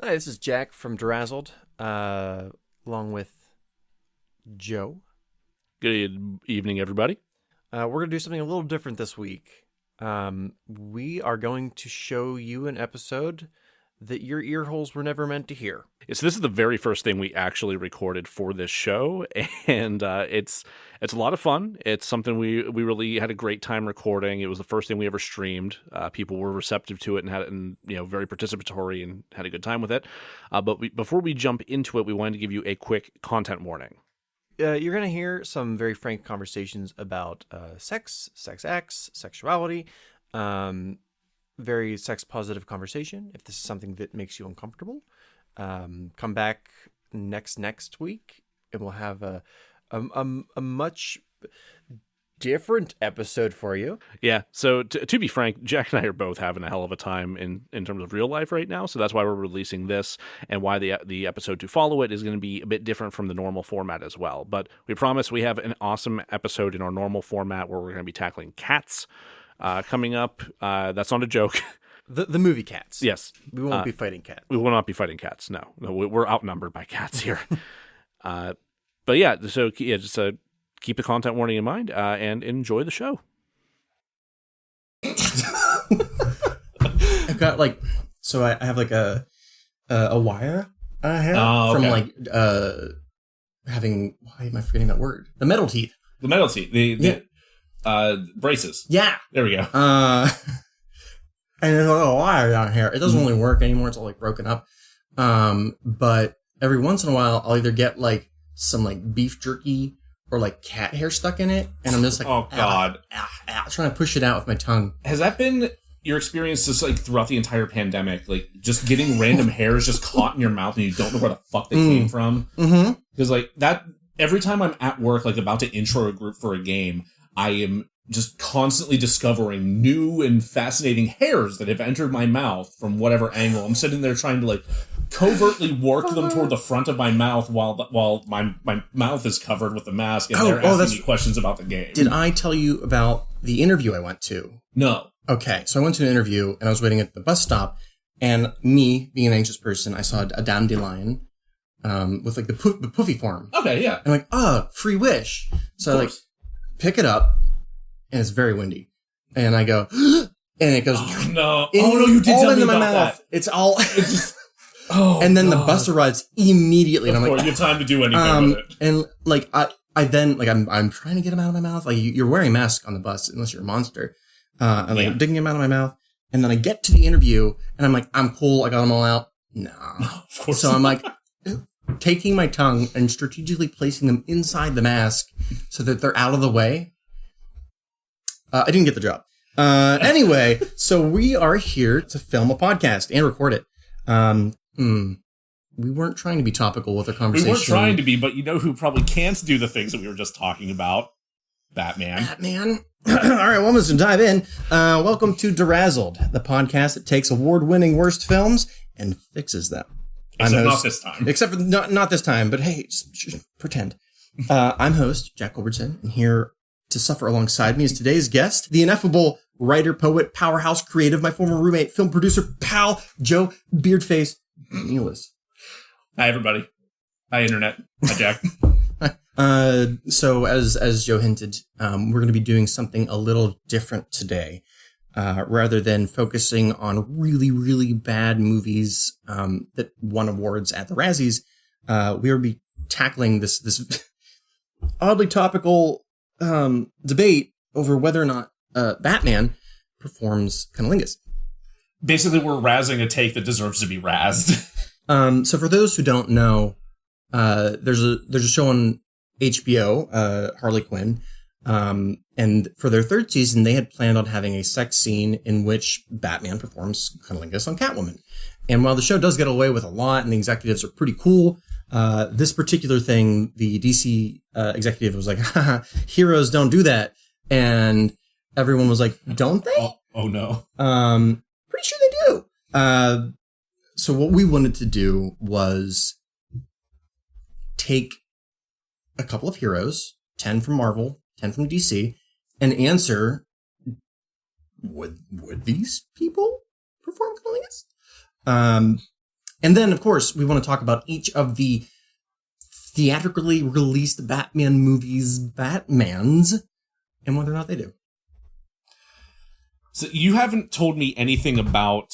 Hi, this is Jack from DeRazzled, along with Joe. Good evening, everybody. We're going to do something a little different this week. We are going to show you an episode that your ear holes were never meant to hear. So this is the very first thing we actually recorded for this show, and it's a lot of fun. It's something we really had a great time recording. It was the first thing we ever streamed. People were receptive to it and very participatory and had a good time with it. But before we jump into it, we wanted to give you a quick content warning. You're going to hear some very frank conversations about sex acts, sexuality, very sex-positive conversation. If this is something that makes you uncomfortable, come back next week, and we'll have a much different episode for you. Yeah, so to be frank, Jack and I are both having a hell of a time in terms of real life right now, so that's why we're releasing this, and why the episode to follow it is going to be a bit different from the normal format as well. But we promise we have an awesome episode in our normal format where we're going to be tackling cats coming up. That's not a joke. The movie Cats. Yes. We won't be fighting cats. We will not be fighting cats, no. We're outnumbered by cats here. But yeah, so yeah, just keep the content warning in mind and enjoy the show. I've got I have like a wire I have from having, why am I forgetting that word? The metal teeth. The metal teeth. The braces. Yeah. There we go. And there's a little wire down here. It doesn't really work anymore. It's all like broken up. But every once in a while, I'll either get like some like beef jerky or like cat hair stuck in it, and I'm just like, oh god, trying to push it out with my tongue. Has that been your experience just like throughout the entire pandemic? Like just getting random hairs just caught in your mouth and you don't know where the fuck they came from? Mm-hmm. Because like that, every time I'm at work, like about to intro a group for a game, I am just constantly discovering new and fascinating hairs that have entered my mouth from whatever angle. I'm sitting there trying to like covertly work them toward the front of my mouth while my mouth is covered with the mask, and they're asking me questions about the game. Did I tell you about the interview I went to? No. Okay, so I went to an interview, and I was waiting at the bus stop, and me, being an anxious person, I saw a dandelion with like the poofy form. Okay, yeah. And I'm like, free wish. So I like pick it up, and it's very windy. And I go, and it goes, oh no, you did tell me about that. It's all, it's just, and then the bus arrives immediately, and I'm like, you have time to do anything with it. And like, I then, like, I'm trying to get them out of my mouth. Like, you're wearing a mask on the bus, unless you're a monster. I'm like, I'm digging them out of my mouth. And then I get to the interview, and I'm like, I'm cool. I got them all out. No, of course. So I'm like, taking my tongue and strategically placing them inside the mask so that they're out of the way. I didn't get the job. Anyway, so we are here to film a podcast and record it. We weren't trying to be topical with our conversation. We weren't trying to be, but you know who probably can't do the things that we were just talking about? Batman. All right, well, let's dive in. Welcome to DeRazzled, the podcast that takes award-winning worst films and fixes them. Except not this time. Except for not this time, but hey, just pretend. I'm host, Jack Culbertson, and here to suffer alongside me is today's guest, the ineffable writer, poet, powerhouse, creative, my former roommate, film producer, pal, Joe Beardface Nealis. Hi, everybody. Hi, Internet. Hi, Jack. So as Joe hinted, we're going to be doing something a little different today. Rather than focusing on really, really bad movies that won awards at the Razzies, we will be tackling this oddly topical debate over whether or not Batman performs cunnilingus. Basically, we're razzing a take that deserves to be razzed. So for those who don't know, there's a show on HBO, Harley Quinn, and for their third season, they had planned on having a sex scene in which Batman performs cunnilingus on Catwoman. And while the show does get away with a lot, and the executives are pretty cool, this particular thing, the DC executive was like, haha, heroes don't do that. And everyone was like, don't they? Oh no. Pretty sure they do. So what we wanted to do was take a couple of heroes, 10 from Marvel, 10 from DC, and answer, would these people perform cunnilingus? And then, of course, we want to talk about each of the theatrically released Batman movies, Batmans, and whether or not they do. So you haven't told me anything about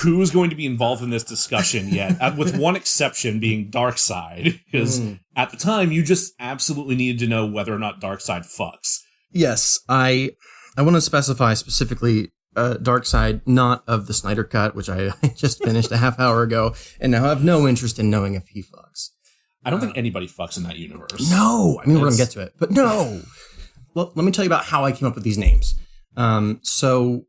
who is going to be involved in this discussion yet, with one exception being Darkseid, because at the time you just absolutely needed to know whether or not Darkseid fucks. Yes, I want to specify specifically Darkseid, not of the Snyder Cut, which I just finished a half hour ago, and now have no interest in knowing if he fucks. I don't think anybody fucks in that universe. No, I mean, we're going to get to it, but no. Well, let me tell you about how I came up with these names. So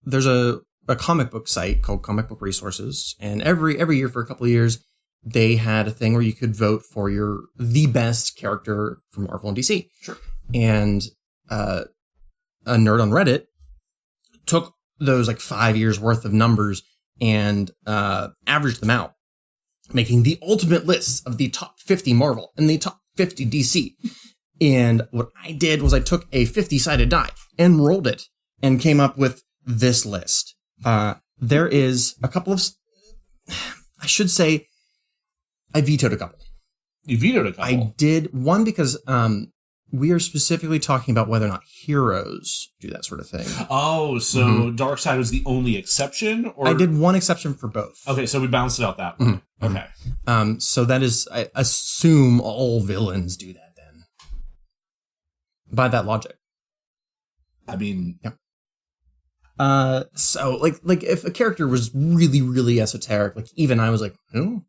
there's a comic book site called Comic Book Resources, and every year for a couple of years, they had a thing where you could vote for the best character from Marvel and DC. Sure. And a nerd on Reddit took those like 5 years worth of numbers and averaged them out, making the ultimate list of the top 50 Marvel and the top 50 DC. And what I did was I took a 50-sided die and rolled it and came up with this list. There is a couple of, I should say, I vetoed a couple. You vetoed a couple? I did one because we are specifically talking about whether or not heroes do that sort of thing. Oh, so Darkseid was the only exception? Or I did one exception for both. Okay, so we balanced it out that way. Okay. So that is, I assume all villains do that then. By that logic. I mean... Yeah. So like if a character was really, really esoteric, like even I was like, who?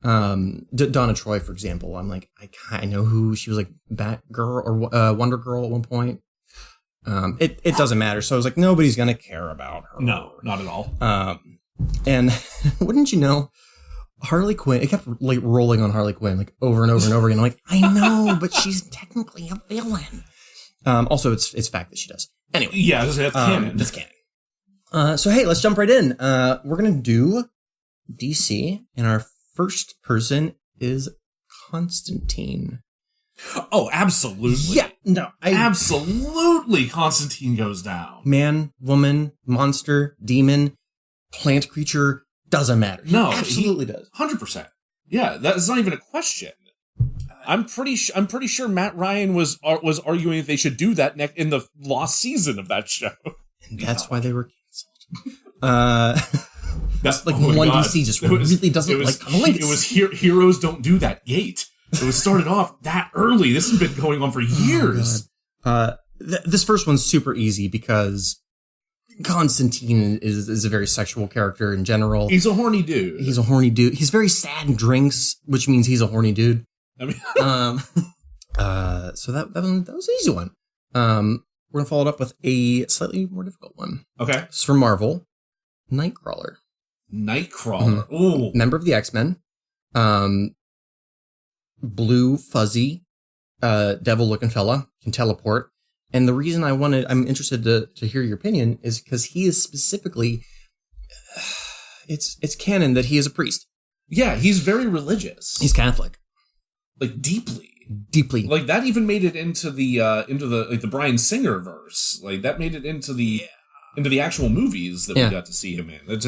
Donna Troy, for example, I'm like, I know who she was, like Batgirl or Wonder Girl at one point. It doesn't matter. So I was like, nobody's gonna care about her. No, not at all. And wouldn't you know, Harley Quinn, it kept like rolling on Harley Quinn like over and over and over again. I'm like, I know, but she's technically a villain. Also, it's fact that she does. Anyway, yeah, that's canon. That's canon. So hey, let's jump right in. We're gonna do DC, and our first person is Constantine. Oh, absolutely. Yeah, no, absolutely. Constantine goes down. Man, woman, monster, demon, plant creature, doesn't matter. He absolutely does. 100%. Yeah, that's not even a question. I'm pretty sure Matt Ryan was arguing that they should do that in the lost season of that show. And that's why they were canceled. That's like one God. DC just really doesn't like comics. It was Heroes Don't Do That Gate. It was started off that early. This has been going on for years. This first one's super easy because Constantine is a very sexual character in general. He's a horny dude. He's very sad and drinks, which means he's a horny dude. I mean, so that was an easy one. We're gonna follow it up with a slightly more difficult one. Okay, it's from Marvel. Nightcrawler. Mm-hmm. Ooh, member of the X-Men. Blue, fuzzy, devil-looking fella, can teleport. And the reason I'm interested to hear your opinion is because he is specifically, it's canon that he is a priest. Yeah, he's very religious. He's Catholic, like deeply. Like that even made it into the Bryan Singer verse. Like that made it into the actual movies that we got to see him in.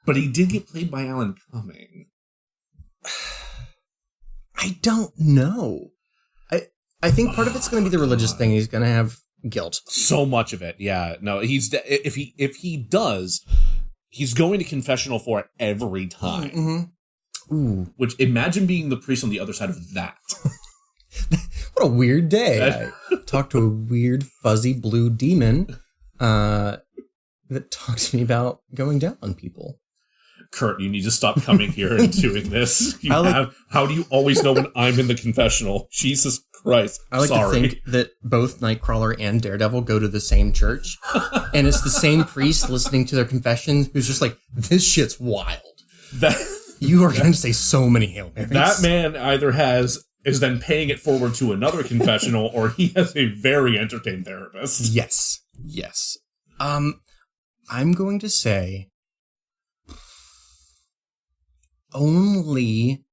But he did get played by Alan Cumming. I don't know. I think part of it's going to be the religious thing. He's going to have guilt. So much of it, yeah. No, if he does, he's going to confessional for it every time. Mm-hmm. Ooh. Which, imagine being the priest on the other side of that. What a weird day. I talked to a weird fuzzy blue demon that talks to me about going down on people. Kurt, you need to stop coming here and doing this. How do you always know when I'm in the confessional? Jesus Christ. I like to think that both Nightcrawler and Daredevil go to the same church, and it's the same priest listening to their confession who's just like, this shit's wild. You are going to say so many Hail Marys. That man either is then paying it forward to another confessional, or he has a very entertained therapist. Yes. I'm going to say only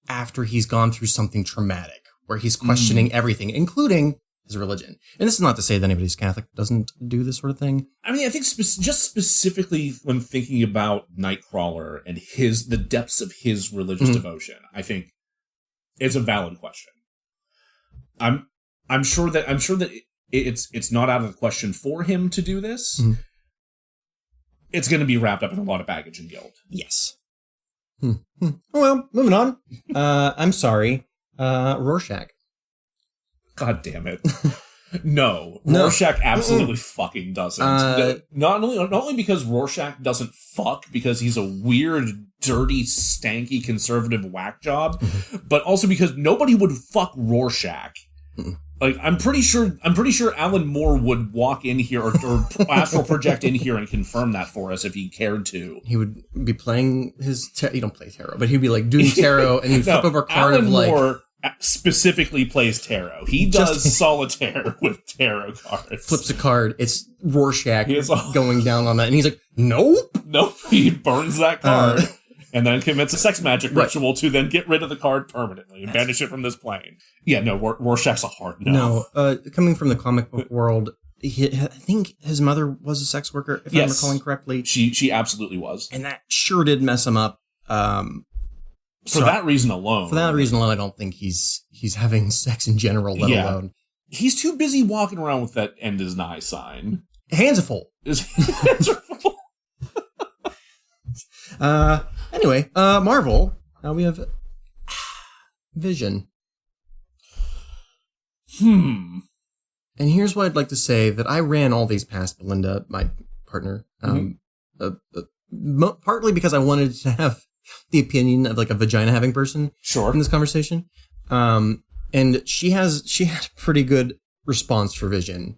after he's gone through something traumatic, where he's questioning everything, including his religion. And this is not to say that anybody who's Catholic doesn't do this sort of thing. I mean, I think just specifically when thinking about Nightcrawler and the depths of his religious devotion, I think it's a valid question. I'm sure that it's not out of the question for him to do this. Mm-hmm. It's going to be wrapped up in a lot of baggage and guilt. Yes. Well, moving on. I'm sorry. Rorschach. God damn it. No. Rorschach absolutely fucking doesn't. Not only because Rorschach doesn't fuck because he's a weird, dirty, stanky, conservative whack job, but also because nobody would fuck Rorschach. Like, I'm pretty sure Alan Moore would walk in here or astral project in here and confirm that for us if he cared to. He would be playing his he don't play tarot, but he'd be like doing tarot and he'd flip over a card Alan of like Moore specifically plays tarot. He does solitaire with tarot cards. Flips a card. It's Rorschach going down on that, and he's like, "Nope." He burns that card. And then commits a sex magic ritual to then get rid of the card permanently and banish it from this plane. Yeah, no, Rorschach's a hard no. No, coming from the comic book world, I think his mother was a sex worker, if I'm recalling correctly. She absolutely was. And that sure did mess him up. For that reason alone. For that reason alone, I don't think he's having sex in general, let alone. He's too busy walking around with that end is nigh sign. Hands are full. His hands are full. Anyway, Marvel. We have Vision. And here's what I'd like to say, that I ran all these past Belinda, my partner, partly because I wanted to have the opinion of like a vagina having person in this conversation. And she had a pretty good response for Vision.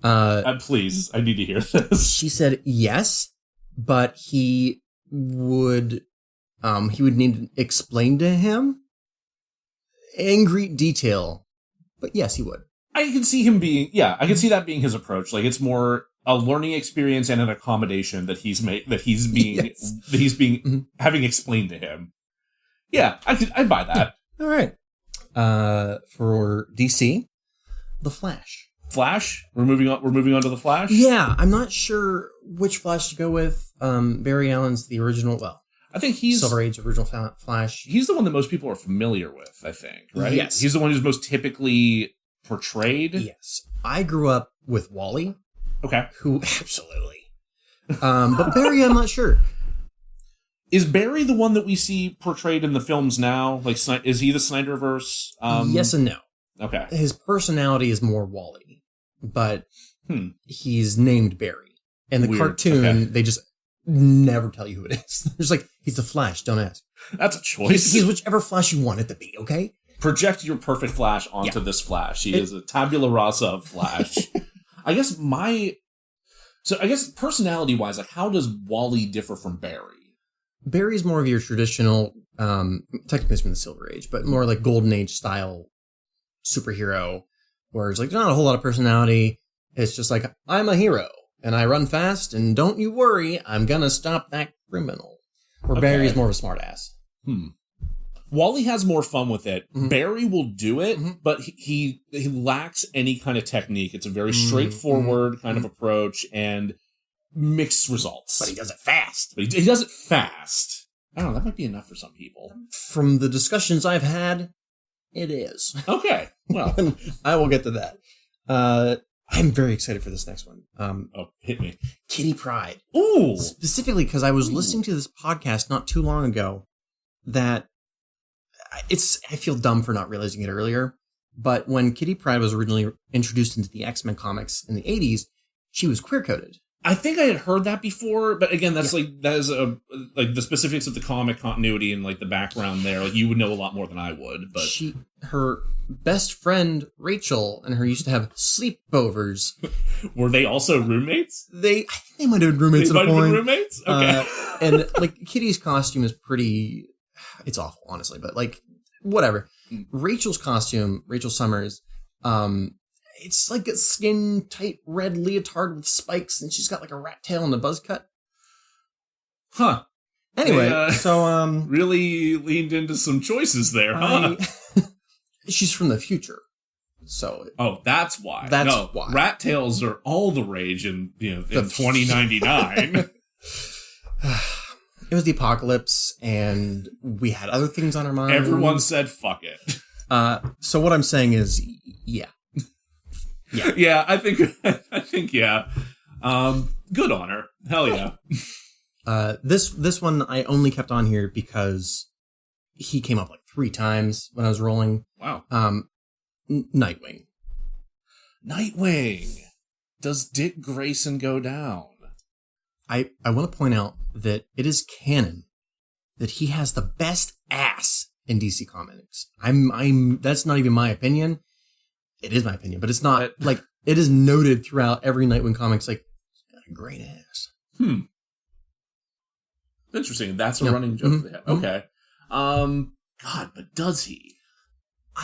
Please, I need to hear this. She said yes, but he would need to explain to him in great detail. But yes, he would. I can see him being, I can see that being his approach. Like, it's more a learning experience and an accommodation that he's having explained to him. Yeah, I'd buy that. Yeah. All right. For DC, The Flash. Flash? We're moving on to The Flash? Yeah, I'm not sure which Flash to go with. Barry Allen's the original, I think he's Silver Age original Flash. He's the one that most people are familiar with, I think, right? Yes. He's the one who's most typically portrayed. Yes. I grew up with Wally. Okay. Who absolutely. But Barry, I'm not sure. Is Barry the one that we see portrayed in the films now? Like, is he the Snyderverse? Yes and no. Okay. His personality is more Wally, but he's named Barry. In the cartoon, they just never tell you who it is. There's like, he's the Flash, don't ask. That's a choice. He's whichever Flash you want it to be, okay? Project your perfect Flash onto this Flash. He is a tabula rasa of Flash. I guess personality-wise, like, how does Wally differ from Barry? Barry's more of your traditional, technically it's from the Silver Age, but more like Golden Age style superhero, where it's like not a whole lot of personality. It's just like, I'm a hero, and I run fast, and don't you worry, I'm gonna stop that criminal. Where Barry's more of a smartass. Wally has more fun with it. Barry will do it, but he lacks any kind of technique. It's a very straightforward kind of approach and mixed results. But he does it fast. He does it fast. I don't know, that might be enough for some people. From the discussions I've had, it is. Okay, well. I will get to that. I'm very excited for this next one. Hit me. Kitty Pryde. Ooh! Specifically because I was listening to this podcast not too long ago that I feel dumb for not realizing it earlier, but when Kitty Pryde was originally introduced into the X-Men comics in the 80s, she was queer-coded. I think I had heard that before, but again, that is like the specifics of the comic continuity and like the background there. Like, you would know a lot more than I would. But her best friend Rachel and her used to have sleepovers. Were they also roommates? I think they might have been roommates. They might have been roommates. Okay. And like Kitty's costume is pretty. It's awful, honestly, but like whatever. Rachel's costume, Rachel Summers. It's like a skin-tight red leotard with spikes, and she's got like a rat tail and a buzz cut. Huh. Anyway, really leaned into some choices there, huh? She's from the future. So that's why. That's no, why. Rat tails are all the rage in in 2099. It was the apocalypse, and we had other things on our mind. Everyone said fuck it. So what I'm saying is, yeah. Yeah, I think yeah. Good on her. Hell yeah. This one I only kept on here because he came up like 3 times when I was rolling. Wow. Nightwing. Nightwing. Does Dick Grayson go down? I want to point out that it is canon that he has the best ass in DC Comics. That's not even my opinion. It is my opinion, but it's not like it is noted throughout every Nightwing comics. Like, he's got a great ass. Interesting. That's a running joke they have. Okay. God, but does he?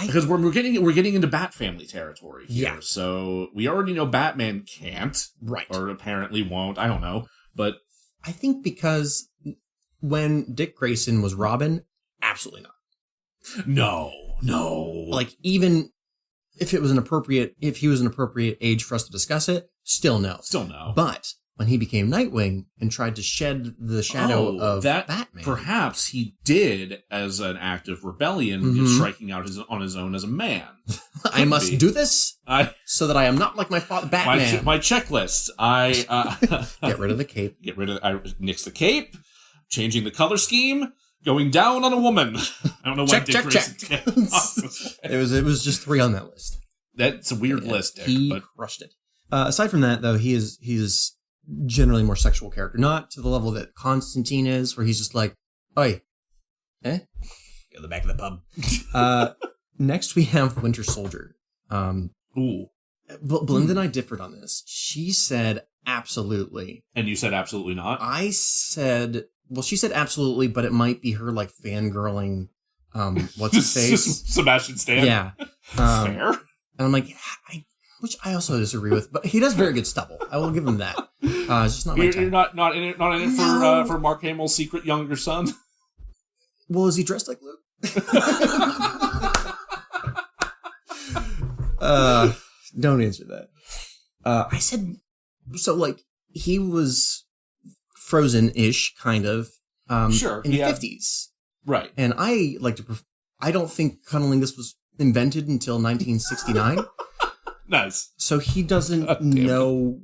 Because we're getting into Bat Family territory here. Yeah. So we already know Batman can't, Right. or apparently won't. I don't know, but I think because when Dick Grayson was Robin, absolutely not. no. Like, even if he was an appropriate age for us to discuss it, still no. But when he became Nightwing and tried to shed the shadow of Batman, perhaps he did as an act of rebellion, striking out on his own as a man. I must do this so that I am not like my father, Batman. My checklist. Get rid of the cape. I nix the cape, changing the color scheme, going down on a woman. I don't know why Dick Grayson. It was just 3 on that list. That's a weird list, Dick. He crushed it. Aside from that, though, he is generally more sexual character, not to the level that Constantine is, where he's just like, "Oi, go to the back of the pub." Next, we have Winter Soldier. Ooh. Belinda and I differed on this. She said absolutely, and you said absolutely not. I said, well, she said absolutely, but it might be her like fangirling. What's his face? Sebastian Stan. Yeah. Fair. And I'm like, which I also disagree with, but he does very good stubble. I will give him that. It's just not my type. You're not in it for Mark Hamill's secret younger son. Well, is he dressed like Luke? Don't answer that. I said so. Like, he was Frozen-ish, kind of. Sure, in the 50s, right? And I like to. I don't think cunnilingus was invented until 1969. Nice. So he doesn't know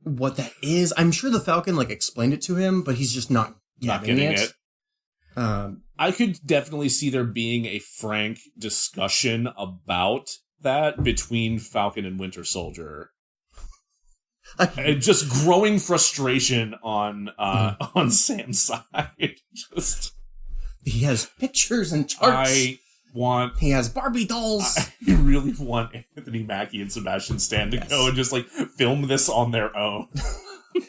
what that is. I'm sure the Falcon like explained it to him, but he's just not getting it. I could definitely see there being a frank discussion about that between Falcon and Winter Soldier. And just growing frustration on Sam's side. Just he has pictures and charts. He has Barbie dolls. I really want Anthony Mackie and Sebastian Stan to go and just like film this on their own.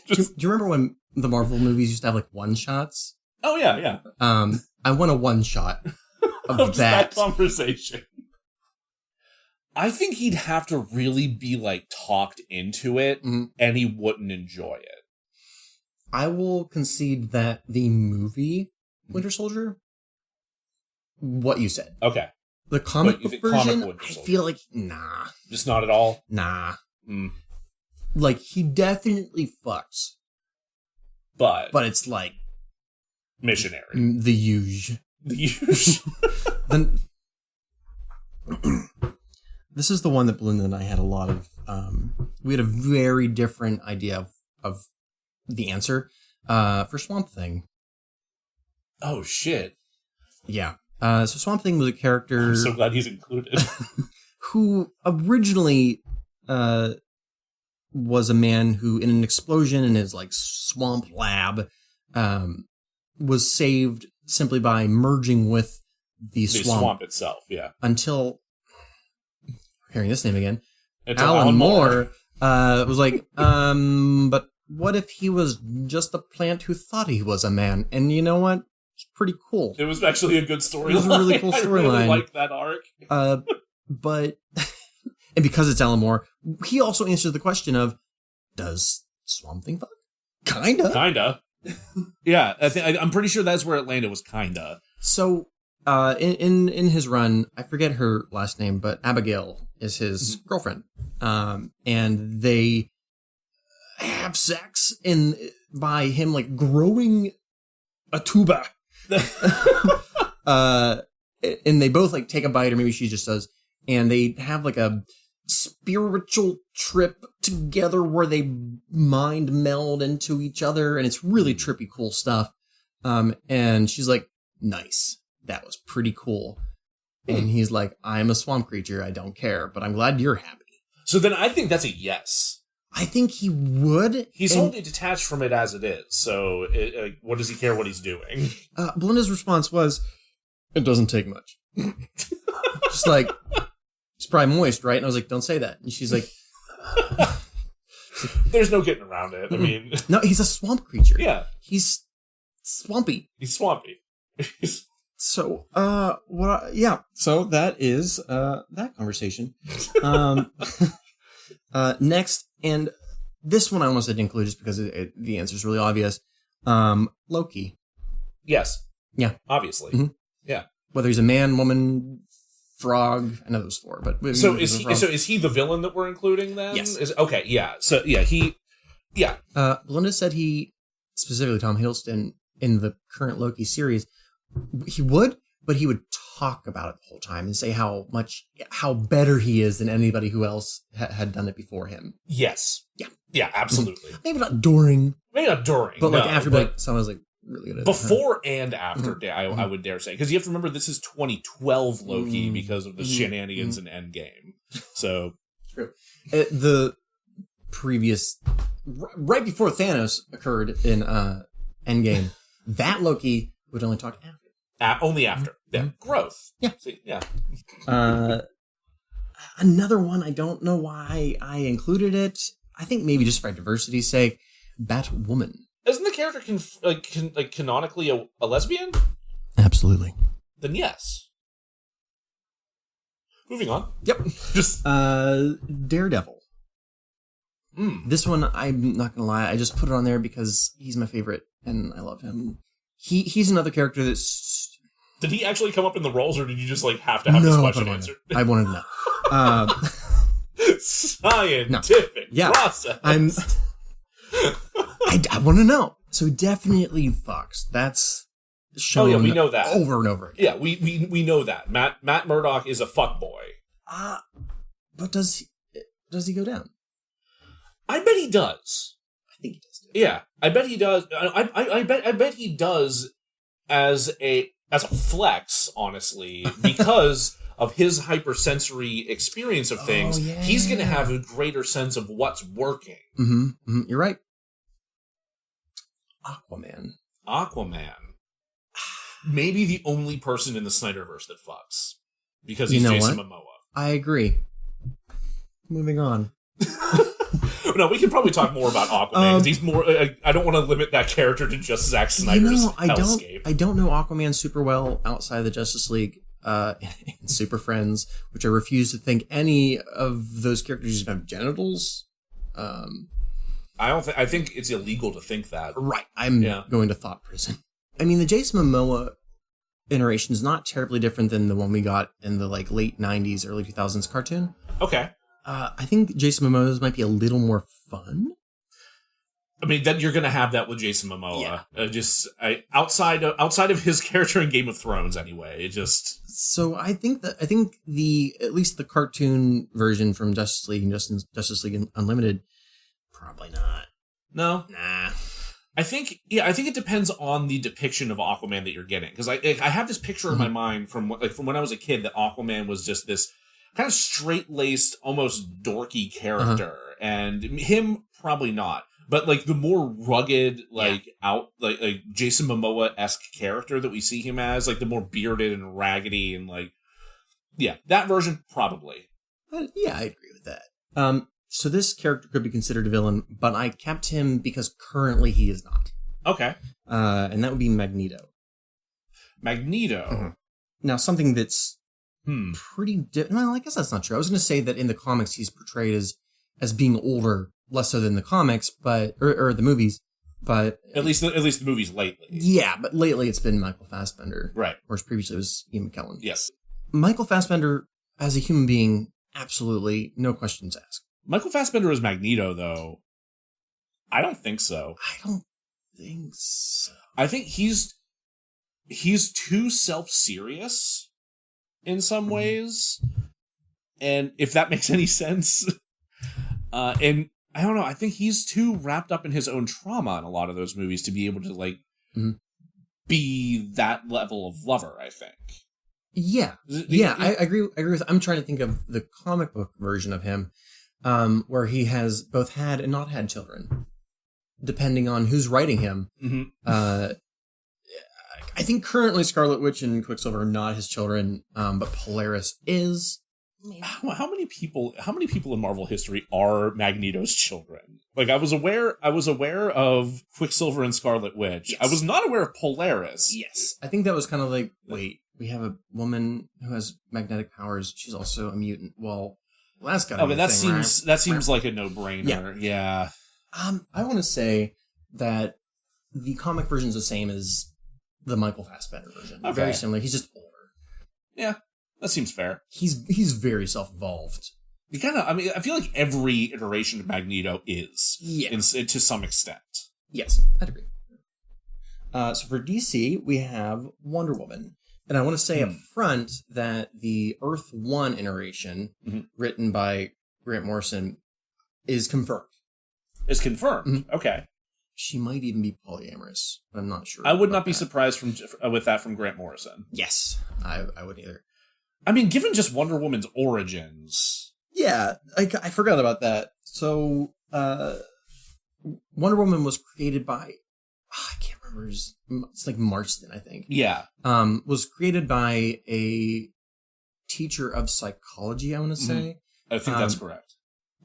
Do you remember when the Marvel movies used to have like one shots? Oh yeah. I want a one shot of that conversation. I think he'd have to really be like talked into it, and he wouldn't enjoy it. I will concede that the movie Winter Soldier, what you said. Okay. The comic book version, I feel like, nah. Just not at all? Nah. Like, he definitely fucks. But it's like... missionary. The huge. Then... This is the one that Belinda and I had a lot of... we had a very different idea of the answer. For Swamp Thing. Oh, shit. Yeah. So Swamp Thing was a character... I'm so glad he's included. who originally was a man who, in an explosion in his like swamp lab, was saved simply by merging with the swamp itself, yeah. Until, hearing this name again, Alan Moore was like, but what if he was just a plant who thought he was a man? And you know what? It's pretty cool. It was actually a good storyline. It was a really cool storyline. I really liked that arc. But, and because it's Alan Moore, he also answers the question of, does Swamp Thing fuck? Kinda. Yeah, I'm pretty sure that's where it landed, was kinda. So, in his run, I forget her last name, but Abigail is his girlfriend. And they have sex by him like growing a tuba. And they both like take a bite, or maybe she just does, and they have like a spiritual trip together where they mind meld into each other, and it's really trippy, cool stuff. And she's like, nice. That was pretty cool. And he's like, I'm a swamp creature. I don't care, but I'm glad you're happy. So then I think that's a yes. I think he would. He's wholly detached from it as it is. So what does he care what he's doing? Belinda's response was, it doesn't take much. Just like, it's probably moist, right? And I was like, don't say that. And she's like, there's no getting around it. I mean, no, he's a swamp creature. Yeah. He's swampy. He's swampy. So, so that is, that conversation. Next, and this one I almost didn't include just because the answer is really obvious. Loki. Yes. Yeah. Obviously. Mm-hmm. Yeah. Whether he's a man, woman, frog, I know there's 4, but so is he the villain that we're including then? Yes. Okay. Yeah. So yeah, Belinda said he, specifically Tom Hiddleston, in the current Loki series, he would, but he would talk about it the whole time and say how better he is than anybody who else had done it before him. Yes. Yeah. Yeah, absolutely. Maybe not during. But like after, like, someone's like really good at before and after, I would dare say. Because you have to remember, this is 2012 Loki because of the shenanigans in Endgame. So. True. The previous, right before Thanos occurred in Endgame, that Loki would only talk after. Only after. Yeah. Growth. Yeah. See, yeah. Another one, I don't know why I included it. I think maybe just for diversity's sake, Batwoman. Isn't the character canonically a lesbian? Absolutely. Then yes. Moving on. Yep. Just Daredevil. This one, I'm not gonna lie, I just put it on there because he's my favorite and I love him. He's another character that's... Did he actually come up in the roles, or did you just have to have this question answered? I wanted to know. Scientific process. I want to know. So definitely fucks. That's shown we know that over and over again. Yeah, we know that. Matt Murdock is a fuckboy. But does he go down? I bet he does. I think he does too. Yeah, I bet he does. I bet he does as a flex, honestly, because of his hypersensory experience of things. Yeah. He's going to have a greater sense of what's working. Mm-hmm. You're right. Aquaman. Maybe the only person in the Snyderverse that fucks, because he's Jason Momoa. I agree. Moving on. No, we can probably talk more about Aquaman, because he's more... I don't want to limit that character to just Zack Snyder's hellscape. I don't know Aquaman super well outside of the Justice League and Super Friends, which I refuse to think any of those characters even have genitals. I think it's illegal to think that. Right. I'm going to thought prison. I mean, the Jason Momoa iteration is not terribly different than the one we got in the late 90s, early 2000s cartoon. Okay. I think Jason Momoa's might be a little more fun. I mean, then you're going to have that with Jason Momoa. Yeah. Outside of his character in Game of Thrones, anyway. So I think at least the cartoon version from Justice League and Justice League Unlimited, probably not. No. Nah. I think it depends on the depiction of Aquaman that you're getting, because I have this picture in my mind from when I was a kid that Aquaman was just this kind of straight-laced, almost dorky character, and him probably not. But the more rugged, Jason Momoa-esque character that we see him as, the more bearded and raggedy and that version probably. Yeah, I agree with that. So this character could be considered a villain, but I kept him because currently he is not. Okay. And that would be Magneto. Magneto. Mm-hmm. Now, something that's pretty... well, I guess that's not true. I was going to say that in the comics he's portrayed as being older, less so than the comics, but or the movies, but... At least the movies lately. Yeah, but lately it's been Michael Fassbender. Right. Whereas previously it was Ian McKellen. Yes. Michael Fassbender, as a human being, Absolutely. No questions asked. Michael Fassbender as Magneto, though, I don't think so. I don't think so. I think he's too self-serious in some ways. And if that makes any sense. And I don't know, I think he's too wrapped up in his own trauma in a lot of those movies to be able to, like, be that level of lover, I think. Yeah. Yeah, I agree with I'm trying to think of the comic book version of him, where he has both had and not had children, depending on who's writing him. I think currently Scarlet Witch and Quicksilver are not his children, but Polaris is. How many people in Marvel history are Magneto's children? Like, I was aware of Quicksilver and Scarlet Witch. Yes. I was not aware of Polaris. Yes. I think that was kind of like, wait, we have a woman who has magnetic powers. She's also a mutant. Well, that's got to be that seems like a no-brainer. Yeah. I want to say that the comic version is the same as the Michael Fassbender version. Okay. Very similar. He's just older. Yeah. That seems fair. He's very self-involved. I feel like every iteration of Magneto is. Yeah. To some extent. Yes, I'd agree. So for DC, we have Wonder Woman. And I want to say up front that the Earth 1 iteration, written by Grant Morrison, is confirmed. Is confirmed? Mm-hmm. Okay. She might even be polyamorous, but I'm not sure. I would not be surprised with that from Grant Morrison. Yes, I wouldn't either. I mean, given just Wonder Woman's origins. Yeah, I forgot about that. So, Wonder Woman was created by, I can't remember, it's like Marston, I think. Yeah. Was created by a teacher of psychology, I want to say. I think that's correct.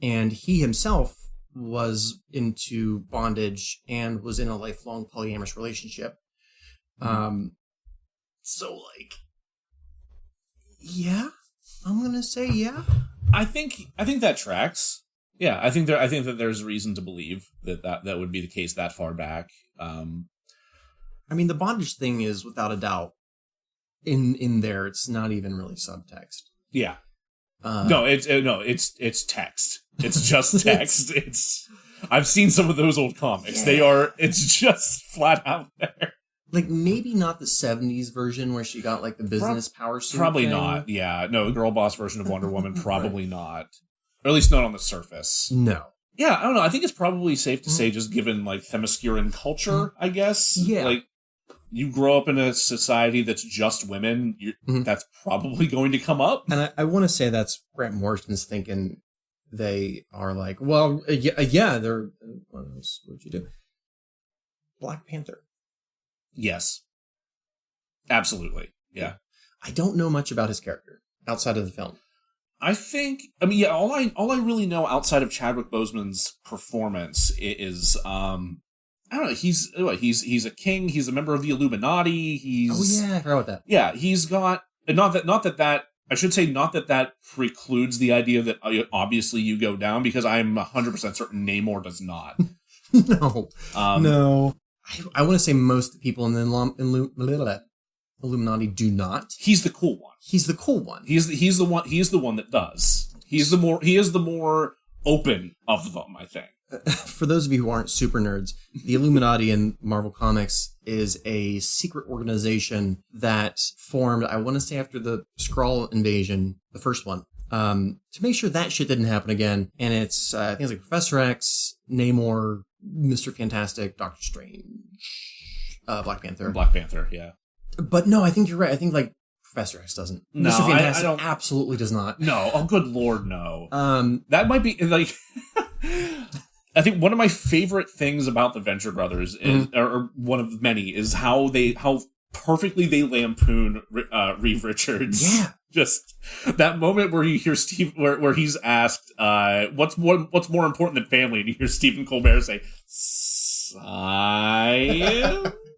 And he himself was into bondage and was in a lifelong polyamorous relationship. So, like... Yeah, I'm gonna say yeah. I think that tracks. Yeah, I think that there's reason to believe that would be the case that far back. I mean, the bondage thing is without a doubt in there. It's not even really subtext. Yeah. It's text. It's just text. I've seen some of those old comics. Yeah. It's just flat out there. Like, maybe not the 70s version where she got, like, the business power suit Probably thing. Not, yeah. No, girl boss version of Wonder Woman, probably not. Or at least not on the surface. No. Yeah, I don't know. I think it's probably safe to say, just given, like, Themysciran culture, I guess. Yeah. Like, you grow up in a society that's just women, that's probably going to come up. And I want to say that's Grant Morrison's thinking. They are like, well, they're... What else would you do? Black Panther. Yes. Absolutely. Yeah. I don't know much about his character outside of the film. All I really know outside of Chadwick Boseman's performance is I don't know, he's a king, he's a member of the Illuminati, I forgot about that. Yeah, he's got not that precludes the idea that obviously you go down, because I'm 100% certain Namor does not. No. No. I want to say most of the people in the Illuminati do not. He's the cool one. He's the cool one. He's the one that does. He is the more open of them, I think. For those of you who aren't super nerds, the Illuminati in Marvel Comics is a secret organization that formed, I want to say after the Skrull invasion, the first one, to make sure that shit didn't happen again. And it's, I think it's like Professor X, Namor, Mr.Fantastic, Doctor Strange, Black Panther. Black Panther, yeah. But no, I think you're right. I think, like, Professor X doesn't. No, Mr. Fantastic absolutely does not. No, oh, good lord, no. That might be, like... I think one of my favorite things about the Venture Brothers is, or one of many, is how perfectly they lampoon Reeve Richards. Yeah. Just that moment where you hear Steve, where he's asked, what's more important than family? And you hear Stephen Colbert say, science.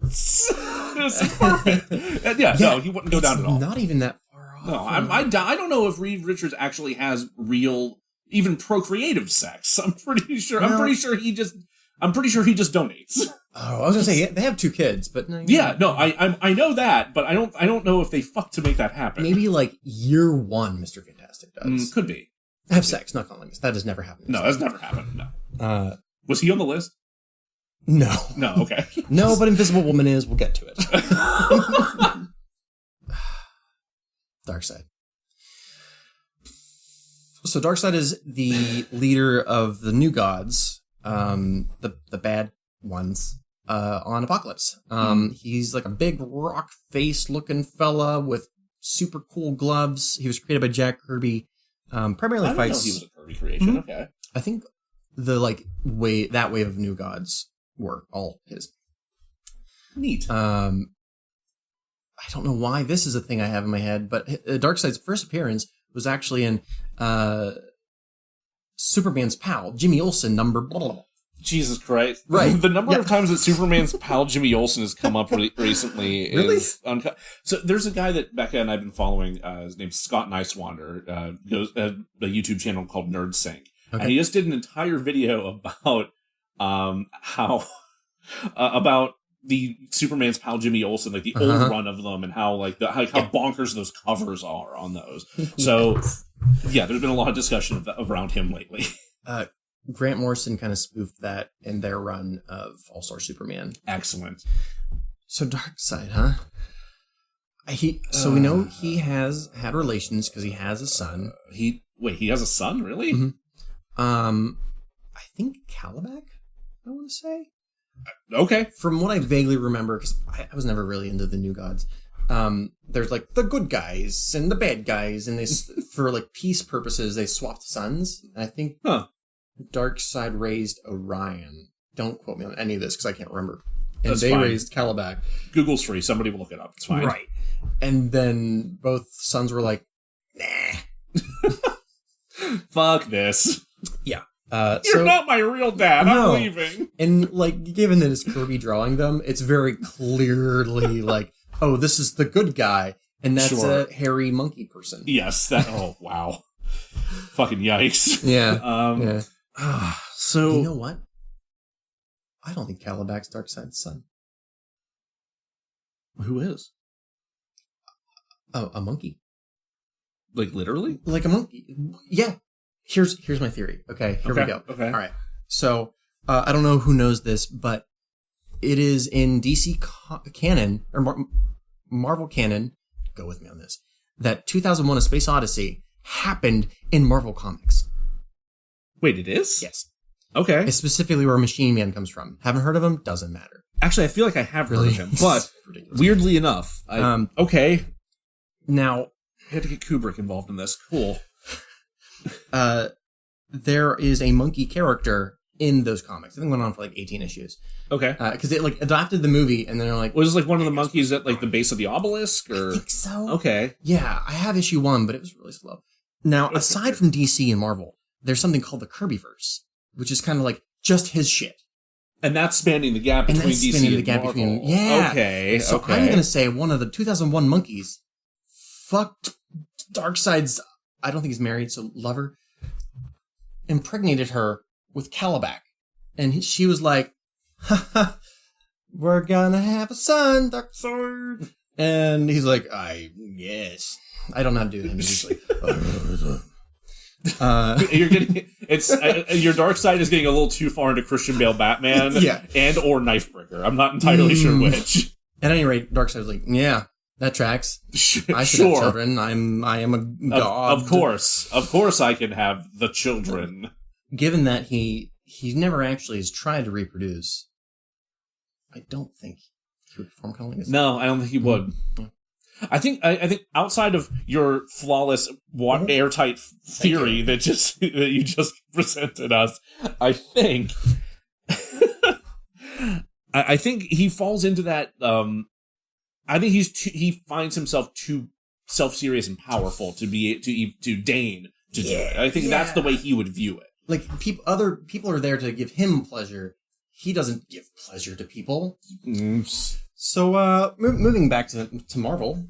It's perfect. And no, he wouldn't go down at all. Not even that far off. No, I don't know if Reeve Richards actually has real, even procreative sex. I'm pretty sure he just donates. Oh, I was gonna say they have 2 kids, but no. Yeah, no, I know that, but I don't know if they fuck to make that happen. Maybe like year 1, Mr. Fantastic does. Could be. Have sex, not cunnilingus. That has never happened. No, that's never happened. No. Was he on the list? No. No, okay. No, but Invisible Woman is. We'll get to it. Darkseid. So Darkseid is the leader of the New Gods, the bad ones, on Apocalypse. He's like a big rock face looking fella with super cool gloves. He was created by Jack Kirby. Primarily I fights. didn't know he was a Kirby creation. Okay. I think that wave of New Gods were all his. Neat. I don't know why this is a thing I have in my head, but Darkseid's first appearance was actually in Superman's pal, Jimmy Olsen, number blah, blah, blah. Jesus Christ. Right. The number of times that Superman's pal Jimmy Olsen has come up recently is so there's a guy that Becca and I've been following, his name's Scott Nicewander, goes a YouTube channel called Nerd Sync. Okay. And he just did an entire video about how about the Superman's pal Jimmy Olsen, like the old run of them, and how like how bonkers those covers are on those. So yeah, there's been a lot of discussion around him lately. Grant Morrison kind of spoofed that in their run of All-Star Superman. Excellent. So Darkseid, huh? So we know he has had relations because he has a son. He has a son, really? Mm-hmm. I think Calabac, I want to say. Okay. From what I vaguely remember, because I was never really into the New Gods, there's like the good guys and the bad guys, and they, for like peace purposes, they swapped sons. And I think Darkseid raised Orion. Don't quote me on any of this because I can't remember. And That's they fine. raised Calabac. Google's free. Somebody will look it up. It's fine. Right. And then both sons were like, nah. Fuck this. Yeah. You're not my real dad. No. I'm leaving. And like, given that it's Kirby drawing them, it's very clearly like, oh, this is the good guy, and that's a hairy monkey person. Yes. That. Oh wow. Fucking yikes. Yeah. So You know what? I don't think Calabac's Darkseid's son. who is? Oh, a monkey. Like literally? Like a monkey. Yeah. Here's my theory. Okay, here we go. Okay. All right. So, I don't know who knows this, but it is in DC canon, or Marvel canon, go with me on this, that 2001 A Space Odyssey happened in Marvel Comics. Wait, it is? Yes. Okay. It's specifically where Machine Man comes from. Haven't heard of him? Doesn't matter. Actually, I feel like I have heard of him, but Ridiculous. weirdly enough, okay. Now, I had to get Kubrick involved in this. Cool. there is a monkey character in those comics. I think it went on for like 18 issues. Okay. Because they like adopted the movie, and then they're like, Was this like one of the monkeys at like the base of the obelisk, or? I think so. Okay. Yeah, I have issue 1, but it was really slow. Now, aside from DC and Marvel, there's something called the Kirbyverse, which is kind of like just his shit. And that's spanning the gap And between that's DC spanning and the gap Marvel. between- yeah. Okay. So okay. I'm going to say one of the 2001 monkeys fucked Darkseid's, I don't think he's married, so lover, impregnated her with Calabac. And she was like, ha, we're gonna have a son, Darkseid. And he's like, yes. I don't know how to do him. He's like, You're getting your dark side is getting a little too far into Christian Bale Batman, Yeah. and or Knifebreaker. I'm not entirely sure which. At any rate, Darkseid was like, yeah, that tracks. I should have Sure, children. I am a god. of course, I can have the children. Given that he never actually has tried to reproduce, I don't think he would perform cunnilingus. No, I don't think he would. I think outside of your flawless, airtight theory that you just presented us, I think I think he falls into that. I think he finds himself too self-serious and powerful to deign to do it. I think that's the way he would view it. Like other people are there to give him pleasure. He doesn't give pleasure to people. So, moving back to Marvel,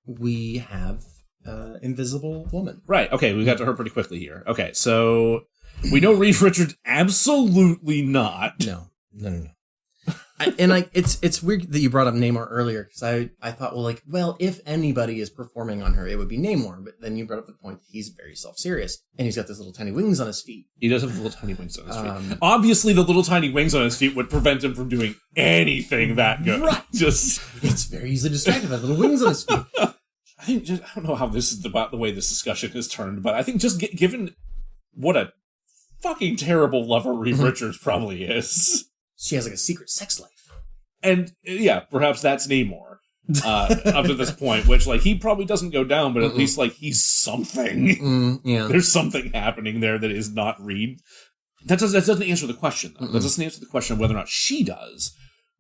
we have Invisible Woman. Right. Okay, we got to her pretty quickly here. Okay, so we know Reed Richards absolutely not. No. It's weird that you brought up Namor earlier because I thought, well, if anybody is performing on her, it would be Namor. But then you brought up the point that he's very self-serious and he's got these little tiny wings on his feet. He does have little tiny wings on his feet. Obviously, the little tiny wings on his feet would prevent him from doing anything that good. Right. It's very easily distracted by little wings on his feet. I don't know how this is about the way this discussion has turned, but I think just given what a fucking terrible lover Reed Richards probably is. She has like a secret sex life. And yeah, perhaps that's Namor up to this point, which like he probably doesn't go down, but at least like he's something. Yeah, there's something happening there that is not Reed. That doesn't answer the question though. That doesn't answer the question of whether or not she does.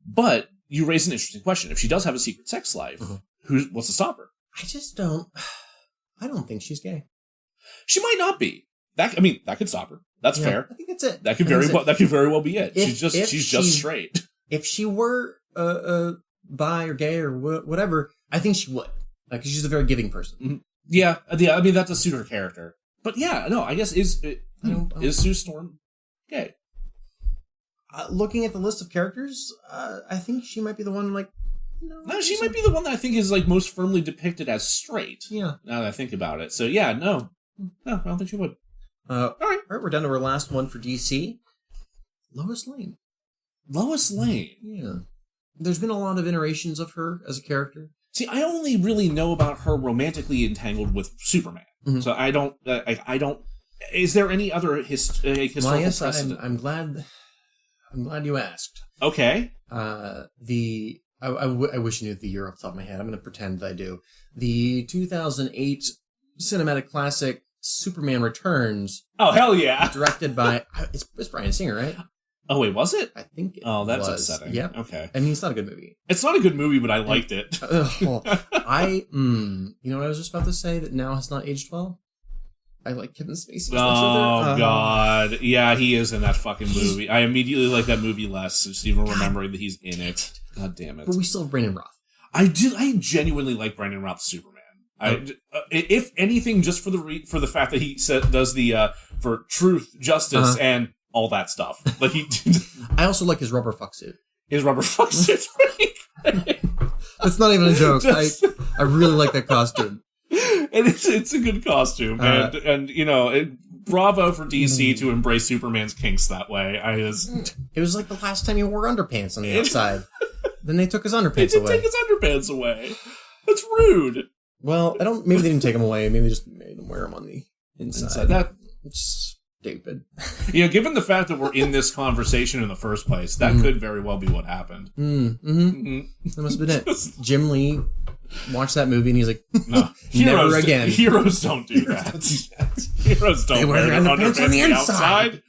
But you raise an interesting question. If she does have a secret sex life, what's to stop her? I don't think she's gay. She might not be. That could stop her. That's fair. I think that's it. That could very well be it. She's just straight. If she were bi or gay or whatever, I think she would. Because she's a very giving person. Mm-hmm. Yeah. I mean, that's a suit her character. But yeah, no. I guess is Sue Storm gay? Looking at the list of characters, I think she might be the one. No, she might be the one that I think is like most firmly depicted as straight. Yeah. Now that I think about it, so yeah, no, I don't think she would. All right, we're down to our last one for DC. Lois Lane. Lois Lane. Yeah. There's been a lot of iterations of her as a character. See, I only really know about her romantically entangled with Superman. So I don't. Is there any other historical precedent? I'm glad you asked. Okay. I wish I knew the year off the top of my head. I'm going to pretend that I do. The 2008 cinematic classic Superman Returns. Oh, hell yeah. Directed by... It's Bryan Singer, right? Oh, wait, was it? I think it that's was. upsetting. Yeah. Okay. I mean, it's not a good movie. It's not a good movie, but I liked it. You know what I was just about to say that now has not aged well? I like Kevin Spacey. Oh, God. Yeah, he is in that fucking movie. I immediately like that movie less, just even remembering that he's in it. God damn it. But we still have Brandon Roth. I genuinely like Brandon Roth's Superman. If anything, just for the fact that he does the for truth, justice, and all that stuff. Like I also like his rubber fuck suit. His rubber fuck suit's pretty great. That's not even a joke. I really like that costume. And it's a good costume, and you know, bravo for DC to embrace Superman's kinks that way. It was like the last time he wore underpants on the outside. Then they took his underpants away. They did take his underpants away. That's rude. Well, maybe they didn't take him away. Maybe they just made him wear them on the inside. That's stupid. You know, given the fact that we're in this conversation in the first place, that could very well be what happened. That must have been it. Jim Lee watched that movie and he's like, no, never again. Heroes don't do that. Heroes don't wear their underpants on the outside.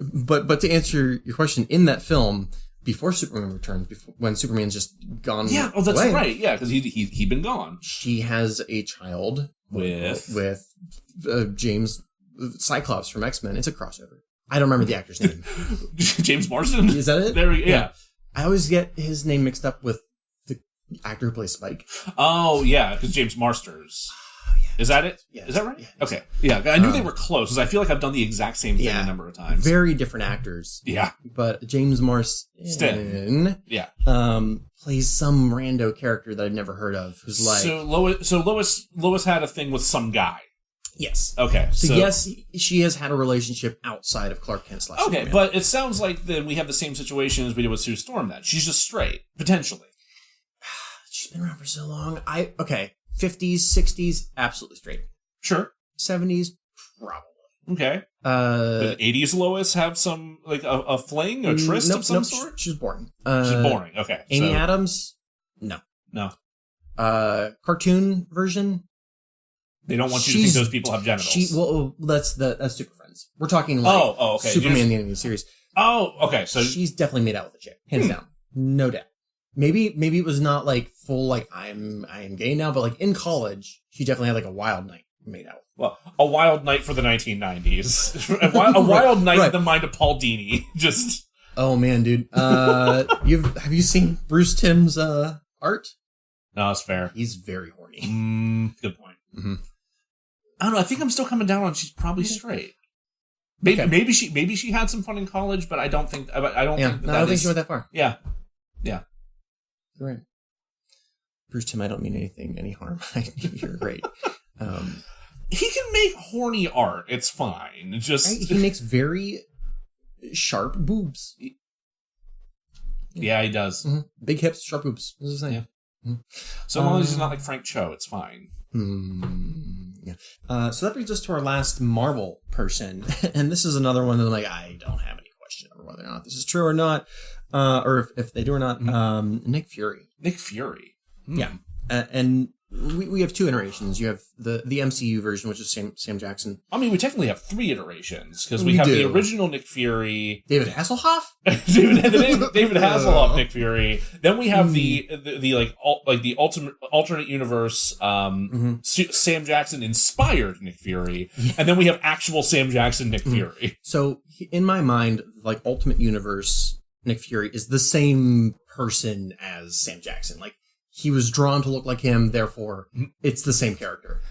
But to answer your question, in that film, before Superman Returns, when Superman's just gone that's away, right. Yeah, because he'd been gone. She has a child with James Cyclops from X-Men. It's a crossover. I don't remember the actor's name. James Morrison? Is that it? Yeah. I always get his name mixed up with the actor who plays Spike. Oh, yeah, because James Marsters. Is that it? Yeah. Is that right? Yeah. Okay. Yeah, I knew they were close, because I feel like I've done the exact same thing a number of times. Very different actors. Yeah. But James Marsden plays some rando character that I've never heard of, who's like... So Lois had a thing with some guy. Yes. Okay. So yes, she has had a relationship outside of Clark Kent / Okay, Superman. but it sounds like then we have the same situation as we did with Sue Storm then. She's just straight, potentially. She's been around for so long. 50s, 60s, absolutely straight. Sure. 70s, probably. Okay. Did 80s Lois have some, like, a fling, a tryst of some sort? She's boring. She's boring, okay. Amy Adams? No. Cartoon version? They don't want you to think those people have genitals. That's Super Friends. We're talking like okay. Superman the animated series. Oh, okay. So she's definitely made out with a chick, hands down, no doubt. Maybe it was not like full like I am gay now, but like in college, she definitely had like a wild night made out. Well, a wild night for the 1990s, a wild night in the mind of Paul Dini. Just oh man, dude. Have you seen Bruce Timm's art? No, it's fair. He's very horny. Good point. Mm-hmm. I don't know. I think I'm still coming down on she's probably straight. Maybe she had some fun in college, but I don't think I don't think she went that far. Yeah. Right. Bruce Timm, I don't mean any harm. You're great. He can make horny art. It's fine. He makes very sharp boobs. Yeah, he does. Mm-hmm. Big hips, sharp boobs. What was I saying? Yeah. Mm-hmm. So long as he's not like Frank Cho, it's fine. Yeah. So that brings us to our last Marvel person, and this is another one that I don't have any question over whether or not this is true or not, or if they do or not. Nick Fury. Nick Fury. Yeah, and we have two iterations. You have the MCU version, which is Sam Jackson. I mean, we technically have three iterations because we have the original Nick Fury, David Hasselhoff, David Hasselhoff Nick Fury. Then we have the alternate universe Sam Jackson inspired Nick Fury, and then we have actual Sam Jackson Nick Fury. So in my mind, Ultimate Universe Nick Fury is the same person as Sam Jackson. He was drawn to look like him, therefore, it's the same character.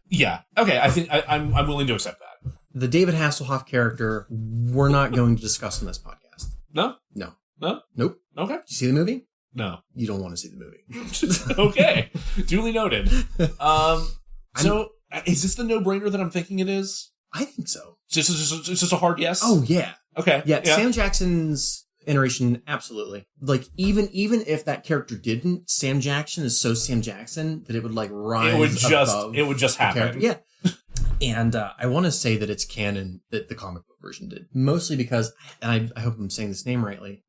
Yeah. Okay, I think I'm willing to accept that. The David Hasselhoff character, we're not going to discuss in this podcast. No? No. No? Nope. Okay. Did you see the movie? No. You don't want to see the movie. Okay. Duly noted. So, is this the no-brainer that I'm thinking it is? I think so. It's just a hard yes? Oh, yeah. Okay. Yeah, Sam Jackson's iteration, absolutely. Even if that character didn't, Sam Jackson is so Sam Jackson that it would rise above. It would just happen. Yeah. And I want to say that it's canon that the comic book version did, mostly because, and I hope I'm saying this name rightly.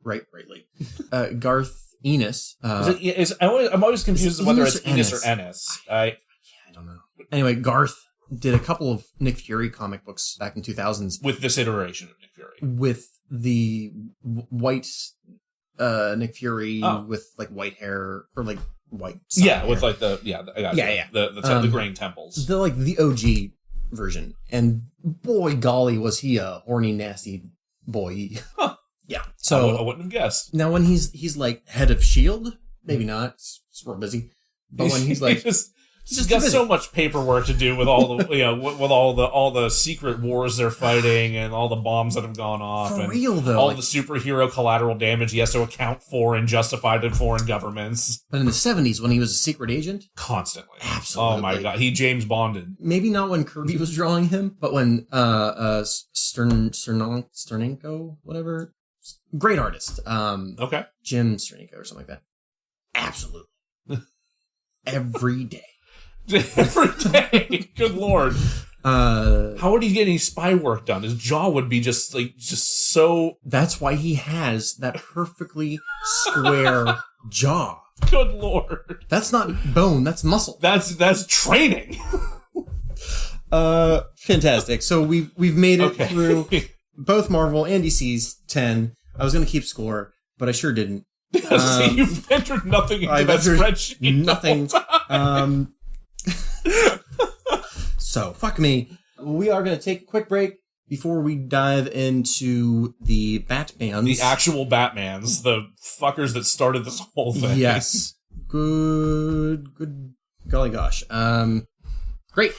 Garth Ennis. I'm always confused whether it's Ennis or Ennis. I don't know. Anyway, Garth did a couple of Nick Fury comic books back in 2000s with this iteration of Nick Fury, with the white Nick Fury with white hair or white. Yeah, hair. With I got the graying temples. The OG version, and boy golly was he a horny nasty boy. Huh. Yeah, so I wouldn't have guessed. Now when he's head of S.H.I.E.L.D., maybe not. It's real busy, but when he's He's got so much paperwork to do with all the with all the secret wars they're fighting and all the bombs that have gone off. For and real though, all the superhero collateral damage he has to account for and justify to foreign governments. But in the 70s, when he was a secret agent, constantly, absolutely. Oh my god, he James Bonded. Maybe not when Kirby was drawing him, but when Sternenko, whatever, great artist. Okay, Jim Sternenko or something like that. Absolutely, every day. Every day. Good lord. How would he get any spy work done? His jaw would be just so. That's why he has that perfectly square jaw. Good lord. That's not bone, that's muscle. That's training. Fantastic. So we've made it through both Marvel and DC's 10. I was going to keep score, but I sure didn't. You've entered nothing into that spreadsheet. Nothing. So, fuck me. We are going to take a quick break before we dive into the Batmans. The actual Batmans. The fuckers that started this whole thing. Yes. Good golly gosh. Great.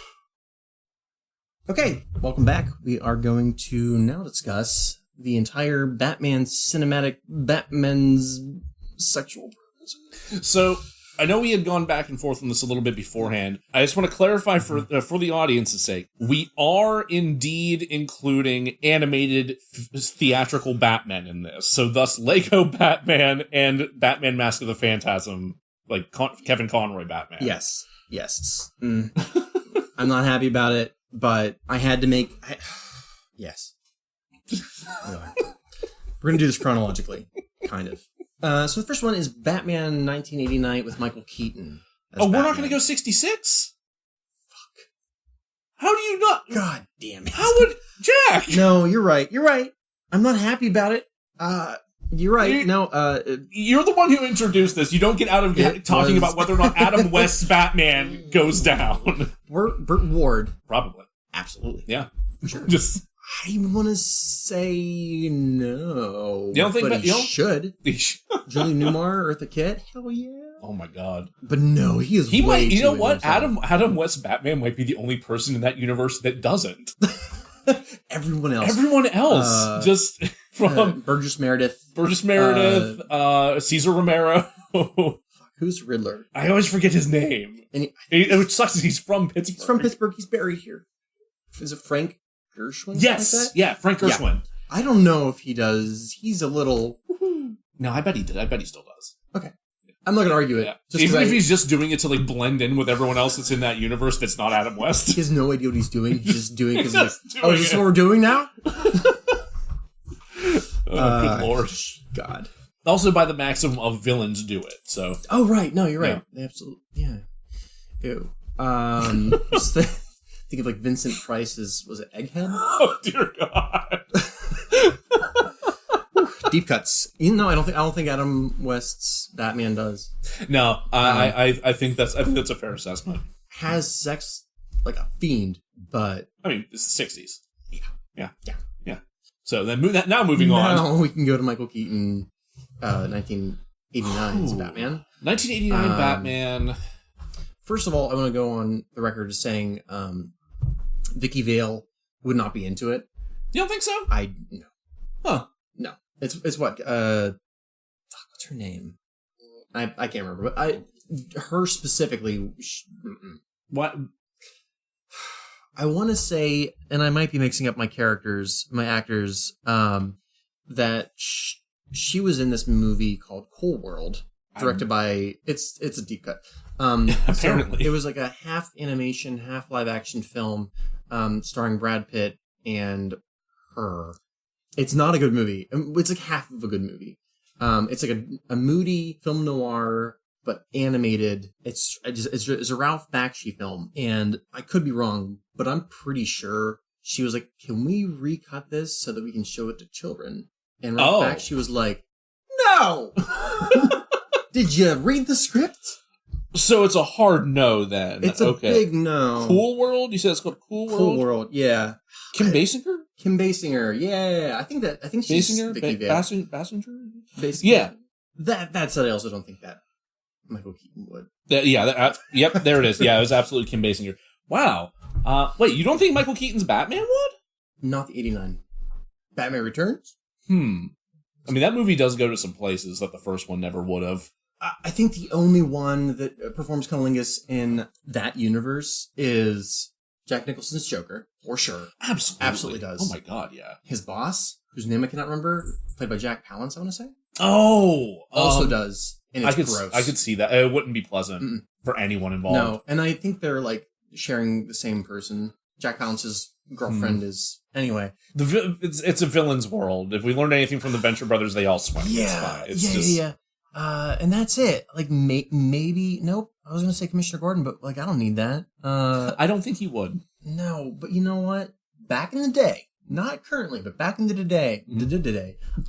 Okay, welcome back. We are going to now discuss the entire Batman cinematic Batman's sexual preferences. So, I know we had gone back and forth on this a little bit beforehand. I just want to clarify for the audience's sake. We are indeed including animated theatrical Batman in this. So thus Lego Batman and Batman Mask of the Phantasm, Kevin Conroy Batman. Yes. I'm not happy about it, but I had to make... Yes. We're going to do this chronologically, kind of. So the first one is Batman 1989 with Michael Keaton. We're not going to go 66? Fuck. How do you not? God damn it. How would... Jack! No, you're right. I'm not happy about it. You're right. You're the one who introduced this. You don't get out of talking about whether or not Adam West's Batman goes down. Burt Ward. Probably. Absolutely. Yeah. Sure. I want to say no. You don't think but he should. Julie Newmar, Eartha Kitt? Hell yeah. Oh my god. But no, he is way might, you too know what? Adam West's Batman might be the only person in that universe that doesn't. Everyone else. Everyone else. Just from Burgess Meredith. Cesar Romero. Who's Riddler? I always forget his name. And Which sucks is he's from Pittsburgh. He's from Pittsburgh. He's buried here. Is it Frank Gershwin? Yes. Like that? Yeah, Frank Gershwin. Yeah. I don't know if he does. He's a little... No, I bet he did. I bet he still does. Okay. I'm not going to argue it. Yeah. Even if he's just doing it to like blend in with everyone else that's in that universe that's not Adam West. He has no idea what he's doing. He's just doing it because is this what we're doing now? Good Lord. God. Also by the maximum of villains do it, so. Oh, right. No, you're right. Yeah. Absolutely. Yeah. Ew. Just think of like Vincent Price's, was it Egghead? Oh, dear God. Deep cuts. You know, I don't think Adam West's Batman does. No, I think that's a fair assessment. Has sex like a fiend, but I mean, it's the 60s. Yeah. So then now moving on. Now we can go to Michael Keaton, 1989's Batman. 1989 Batman. First of all, I want to go on the record as saying Vicky Vale would not be into it. You don't think so? No. Huh. No. It's what? What's her name? I can't remember, but her specifically. What? I want to say, and I might be mixing up my actors, that she was in this movie called Cool World, directed by, it's a deep cut. Apparently. So it was like a half animation, half live action film, starring Brad Pitt and her. It's not a good movie. It's like half of a good movie. It's like a moody film noir, but animated. It's a Ralph Bakshi film, and I could be wrong, but I'm pretty sure she was like, "Can we recut this so that we can show it to children?" And Ralph Bakshi was like, "No." Did you read the script? So it's a hard no then. It's a big no. Cool World? You said it's called Cool World? Cool World, yeah. Kim Basinger? Kim Basinger, yeah. I think she's Basinger? Vicky Vale. Basinger? Basinger? Yeah. That said, I also don't think that Michael Keaton would. Yep, there it is. Yeah, it was absolutely Kim Basinger. Wow. Wait, you don't think Michael Keaton's Batman would? Not the 89. Batman Returns? I mean, that movie does go to some places that the first one never would have. I think the only one that performs cunnilingus in that universe is Jack Nicholson's Joker, for sure. Absolutely does. Oh my God, yeah. His boss, whose name I cannot remember, played by Jack Palance, I want to say. Oh! Also does, and it's gross. I could see that. It wouldn't be pleasant for anyone involved. No, and I think they're like sharing the same person. Jack Palance's girlfriend is... Anyway. It's a villain's world. If we learned anything from the Venture Brothers, they all swim. Yeah, yeah. And that's it. Like, maybe... Nope. I was going to say Commissioner Gordon, but, like, I don't need that. I don't think he would. No, but you know what? Back in the day, not currently, but back in the day,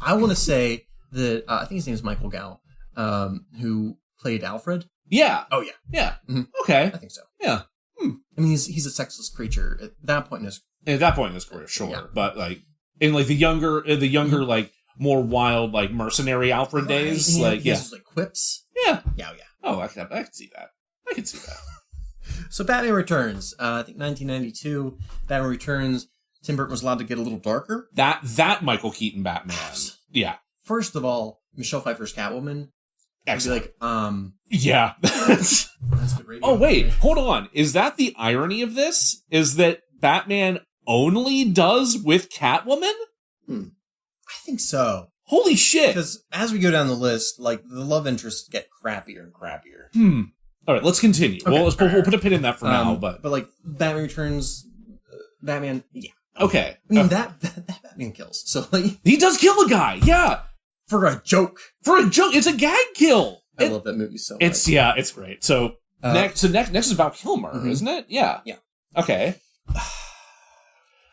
I want to say that... I think his name is Michael Gow, who played Alfred. Yeah. Oh, yeah. Yeah. Mm-hmm. Okay. I think so. Yeah. I mean, he's a sexless creature at that point in his... At that point in his career, sure. Yeah. But, like, in, like, the younger, like, more wild, like, mercenary Alfred days. He like, has like quips. Yeah. Yeah. Oh, I can see that. I can see that. So Batman Returns, I think 1992. Batman Returns. Tim Burton was allowed to get a little darker. That Michael Keaton Batman. Yeah. First of all, Michelle Pfeiffer's Catwoman. Excellent. Yeah. That's the radio. Oh wait, hold on. Is that the irony of this? Is that Batman only does with Catwoman? I think so. Holy shit! Because as we go down the list, like, the love interests get crappier and crappier. All right, let's continue. Okay. We'll put a pin in that for now. But like, Batman Returns, Batman. Yeah. Okay. I mean, that Batman kills. So, like, he does kill a guy. Yeah. For a joke. It's a gag kill. I love that movie so much. It's great. So next is Val Kilmer, isn't it? Yeah. Yeah. Okay.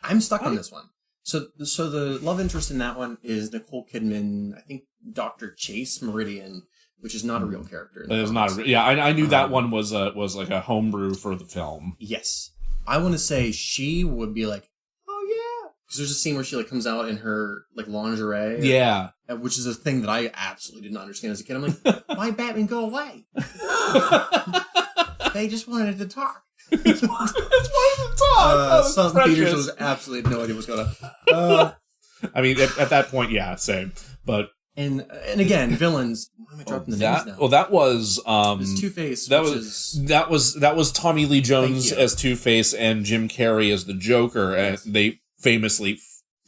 I'm stuck on this one. So the love interest in that one is Nicole Kidman, I think Dr. Chase Meridian, which is not a real character. It is not I knew that one was like a homebrew for the film. Yes. I want to say she would be like, oh yeah. Because there's a scene where she like comes out in her like lingerie. Yeah. Which is a thing that I absolutely did not understand as a kid. I'm like, why Batman go away? They just wanted to talk. It's one of the top. Some theaters was absolutely no idea what's going on. I mean, at that point, yeah, same. But and again, villains. Why am I dropping the names now? Well, that was Two-Face. That was Tommy Lee Jones as Two-Face and Jim Carrey as the Joker, and they famously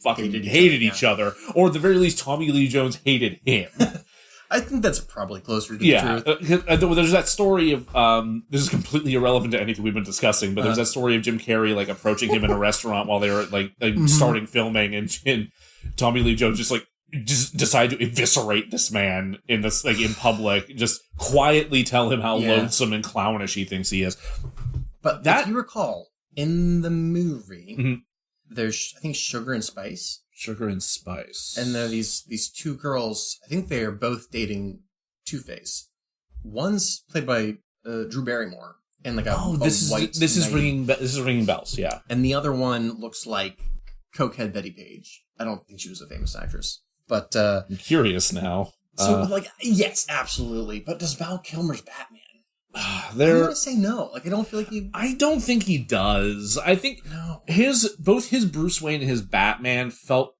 fucking hated each other, or at the very least, Tommy Lee Jones hated him. I think that's probably closer to the truth. There's that story of this is completely irrelevant to anything we've been discussing, but there's that story of Jim Carrey like approaching him in a restaurant while they were like starting filming, and Tommy Lee Jones just decided to eviscerate this man in this in public, just quietly tell him how loathsome and clownish he thinks he is. But if you recall, in the movie, there's I think Sugar and Spice. Sugar and Spice. And there are these two girls, I think they are both dating Two-Face. One's played by Drew Barrymore and like this is ringing bells, yeah. And the other one looks like cokehead Betty Page. I don't think she was a famous actress. But I'm curious now. So yes, absolutely. But does Val Kilmer's Batman? I'm gonna say no. I don't feel like he. I don't think he does. I think both his Bruce Wayne and his Batman felt.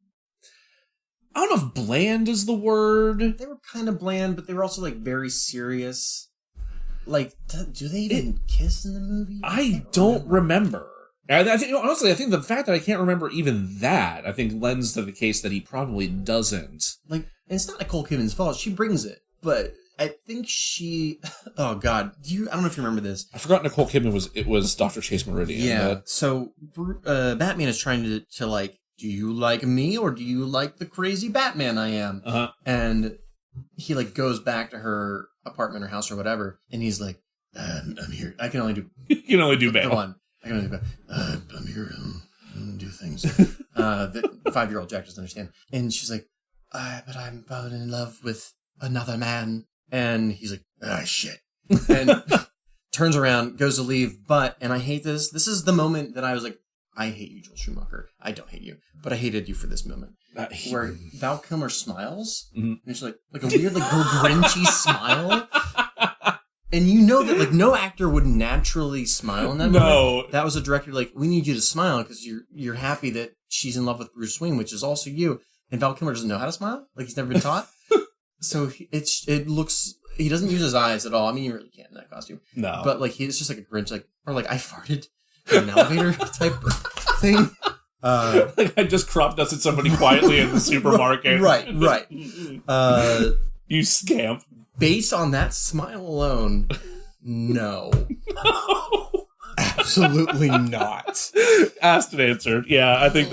I don't know if bland is the word. They were kind of bland, but they were also very serious. Do they even kiss in the movie? I don't remember. I think honestly, I think the fact that I can't remember even that, I think lends to the case that he probably doesn't. And it's not Nicole Kidman's fault. She brings it, but. I think she. Oh God, I don't know if you remember this. I forgot Nicole Kidman was Dr. Chase Meridian. Yeah. So Batman is trying to do you like me or do you like the crazy Batman I am? And he goes back to her apartment or house or whatever, and he's like, I'm here. I can only do. You can only do Bale. Go on. I can only do Bale. I'm here. I'm do things. The 5-year-old Jack doesn't understand, and she's like, but I'm about in love with another man. And he's like, shit. And turns around, goes to leave. And I hate this. This is the moment that I was like, I hate you, Joel Schumacher. I don't hate you, but I hated you for this moment. Where Val Kilmer smiles, and it's like a weird, Grinchy smile. And you know that, no actor would naturally smile in that moment. That was a director, we need you to smile because you're happy that she's in love with Bruce Wayne, which is also you. And Val Kilmer doesn't know how to smile. He's never been taught. So it looks, he doesn't use his eyes at all. I mean, you really can't in that costume. No. But he's just like a Grinch, or I farted in an elevator type thing. I just crop dusted somebody quietly in the supermarket. Right. You scamp. Based on that smile alone, no. Absolutely not. Asked and answered. Yeah, I think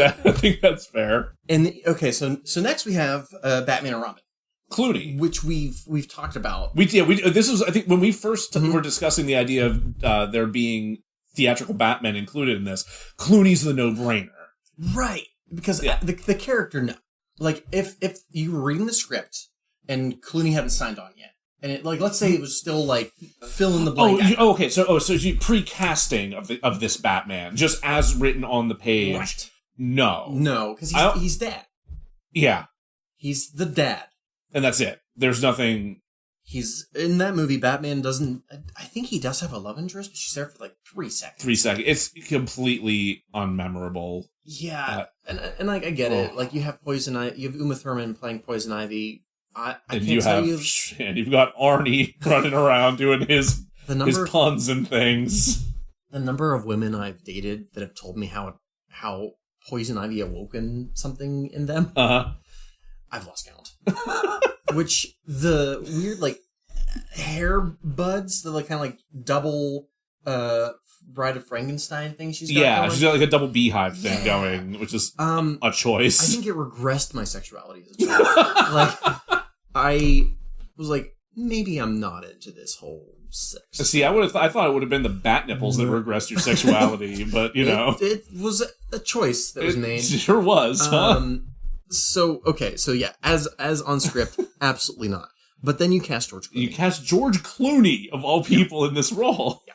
that's fair. And okay, so next we have Batman and Robin. Clooney, which we've talked about. This was, I think, when we first were discussing the idea of there being theatrical Batman included in this. Clooney's the no-brainer, right? Because the character, no. If you were reading the script and Clooney hadn't signed on yet, and it let's say it was still fill in the blank. Okay, so you pre-casting of this Batman just as written on the page. Right. No, because he's dad. Yeah, he's the dad. And that's it. There's nothing. He's in that movie. Batman doesn't. I think he does have a love interest, but she's there for 3 seconds. 3 seconds. It's completely unmemorable. Yeah, and I get it. You have Poison Ivy. You have Uma Thurman playing Poison Ivy. And you've got Arnie running around doing his puns and things. The number of women I've dated that have told me how Poison Ivy awoken something in them. I've lost count. Which the weird hair buds, the double Bride of Frankenstein thing she's got going. She's got a double beehive thing going, which is a choice. I think it regressed my sexuality as a child. I was maybe I'm not into this whole sex. See, I thought it would have been the bat nipples that regressed your sexuality, but it was a choice that was made. It sure was. So yeah, as on script, absolutely not. But then you cast George Clooney. You cast George Clooney of all people in this role. Yeah.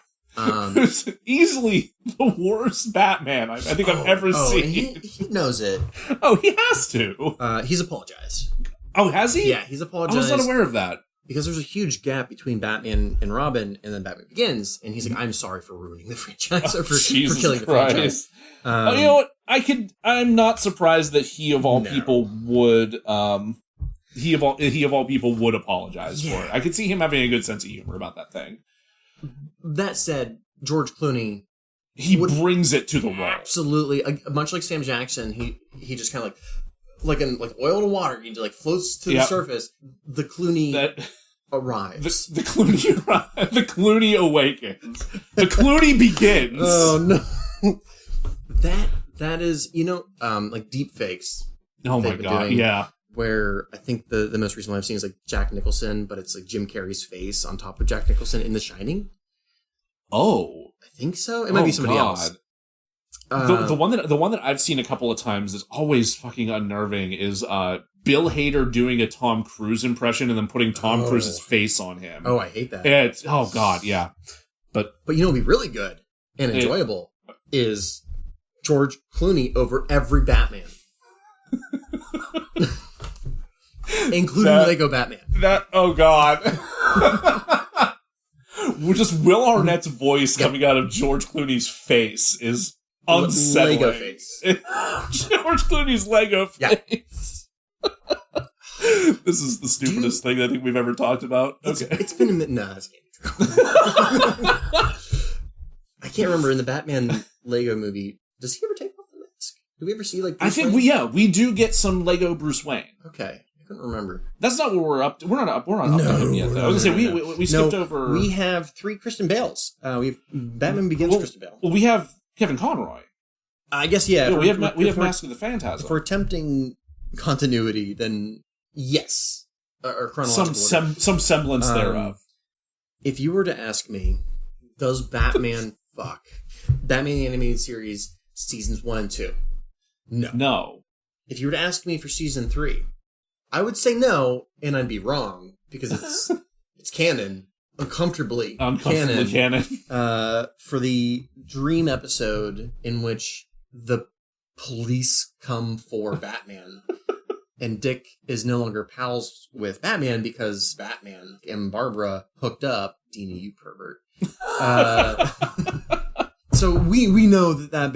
It's easily the worst Batman I think I've ever seen. He knows it. Oh, he has to. He's apologized. Oh, has he? Yeah, he's apologized. I was not aware of that. because there's a huge gap between Batman and Robin and then Batman Begins, and he's like, I'm sorry for ruining the franchise, or for killing the franchise. You know what? I'm not surprised that he of all people would he of all people would apologize for it. I could see him having a good sense of humor about that thing. That said, George Clooney, he brings it to the role. Absolutely, much like Sam Jackson, he just kind of like oil to water. He like floats to the surface. The Clooney arrives. The Clooney awakens. The Clooney begins. Oh no, that is like deep fakes. Oh my god, yeah. Where I think the most recent one I've seen is like Jack Nicholson, but it's like Jim Carrey's face on top of Jack Nicholson in The Shining. Oh, I think so. It might be somebody else. The one that I've seen a couple of times is always fucking unnerving. Is Bill Hader doing a Tom Cruise impression and then putting Tom Cruise's face on him. Oh, I hate that. It's god, yeah. But you know, what'd be really good and enjoyable is George Clooney over every Batman. Including Lego Batman. Oh god. We're just Will Arnett's voice coming out of George Clooney's face is unsettling. Lego face. George Clooney's Lego face. Yeah. This is the stupidest thing I think we've ever talked about. It's been a minute. No, that's can't be true. I can't remember in the Batman Lego movie. Does he ever take off the mask? Do we ever see like? Bruce Wayne? We do get some Lego Bruce Wayne. Okay. I couldn't remember. That's not what we're up to. We're not up to him yet, though. I was going to say, we skipped over... We have 3 Kristen Bales. We have Batman Begins Kristen Bale. Well, we have Kevin Conroy. I guess, yeah. We have Mask of the Phantasm. If we're attempting continuity, then yes. Or chronological some semblance thereof. If you were to ask me, does Batman fuck? Batman the Animated Series, Seasons 1 and 2? No. If you were to ask me for Season 3... I would say no, and I'd be wrong, because it's canon, uncomfortably canon. For the dream episode in which the police come for Batman, and Dick is no longer pals with Batman because Batman and Barbara hooked up. Dina, you pervert. So we know that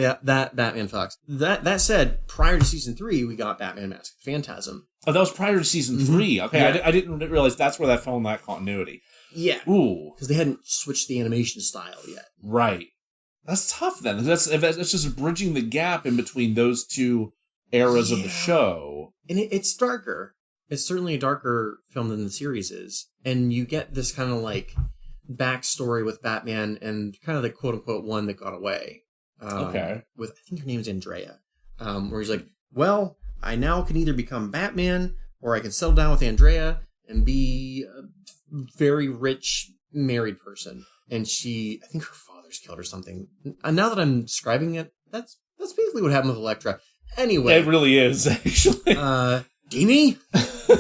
Batman fucks. That said, prior to Season 3, we got Batman Mask of the Phantasm. Oh, that was prior to Season 3. Okay, yeah. I didn't realize that's where that fell in that continuity. Yeah. Ooh. Because they hadn't switched the animation style yet. Right. That's tough, then. That's just bridging the gap in between those two eras of the show. And it's darker. It's certainly a darker film than the series is. And you get this kind of like backstory with Batman and kind of the quote-unquote one that got away. Okay. With, I think her name's Andrea. Where he's like, well... I now can either become Batman or I can settle down with Andrea and be a very rich married person. And I think her father's killed or something. And now that I'm describing it, that's basically what happened with Elektra. Anyway. It really is, actually. Deanie,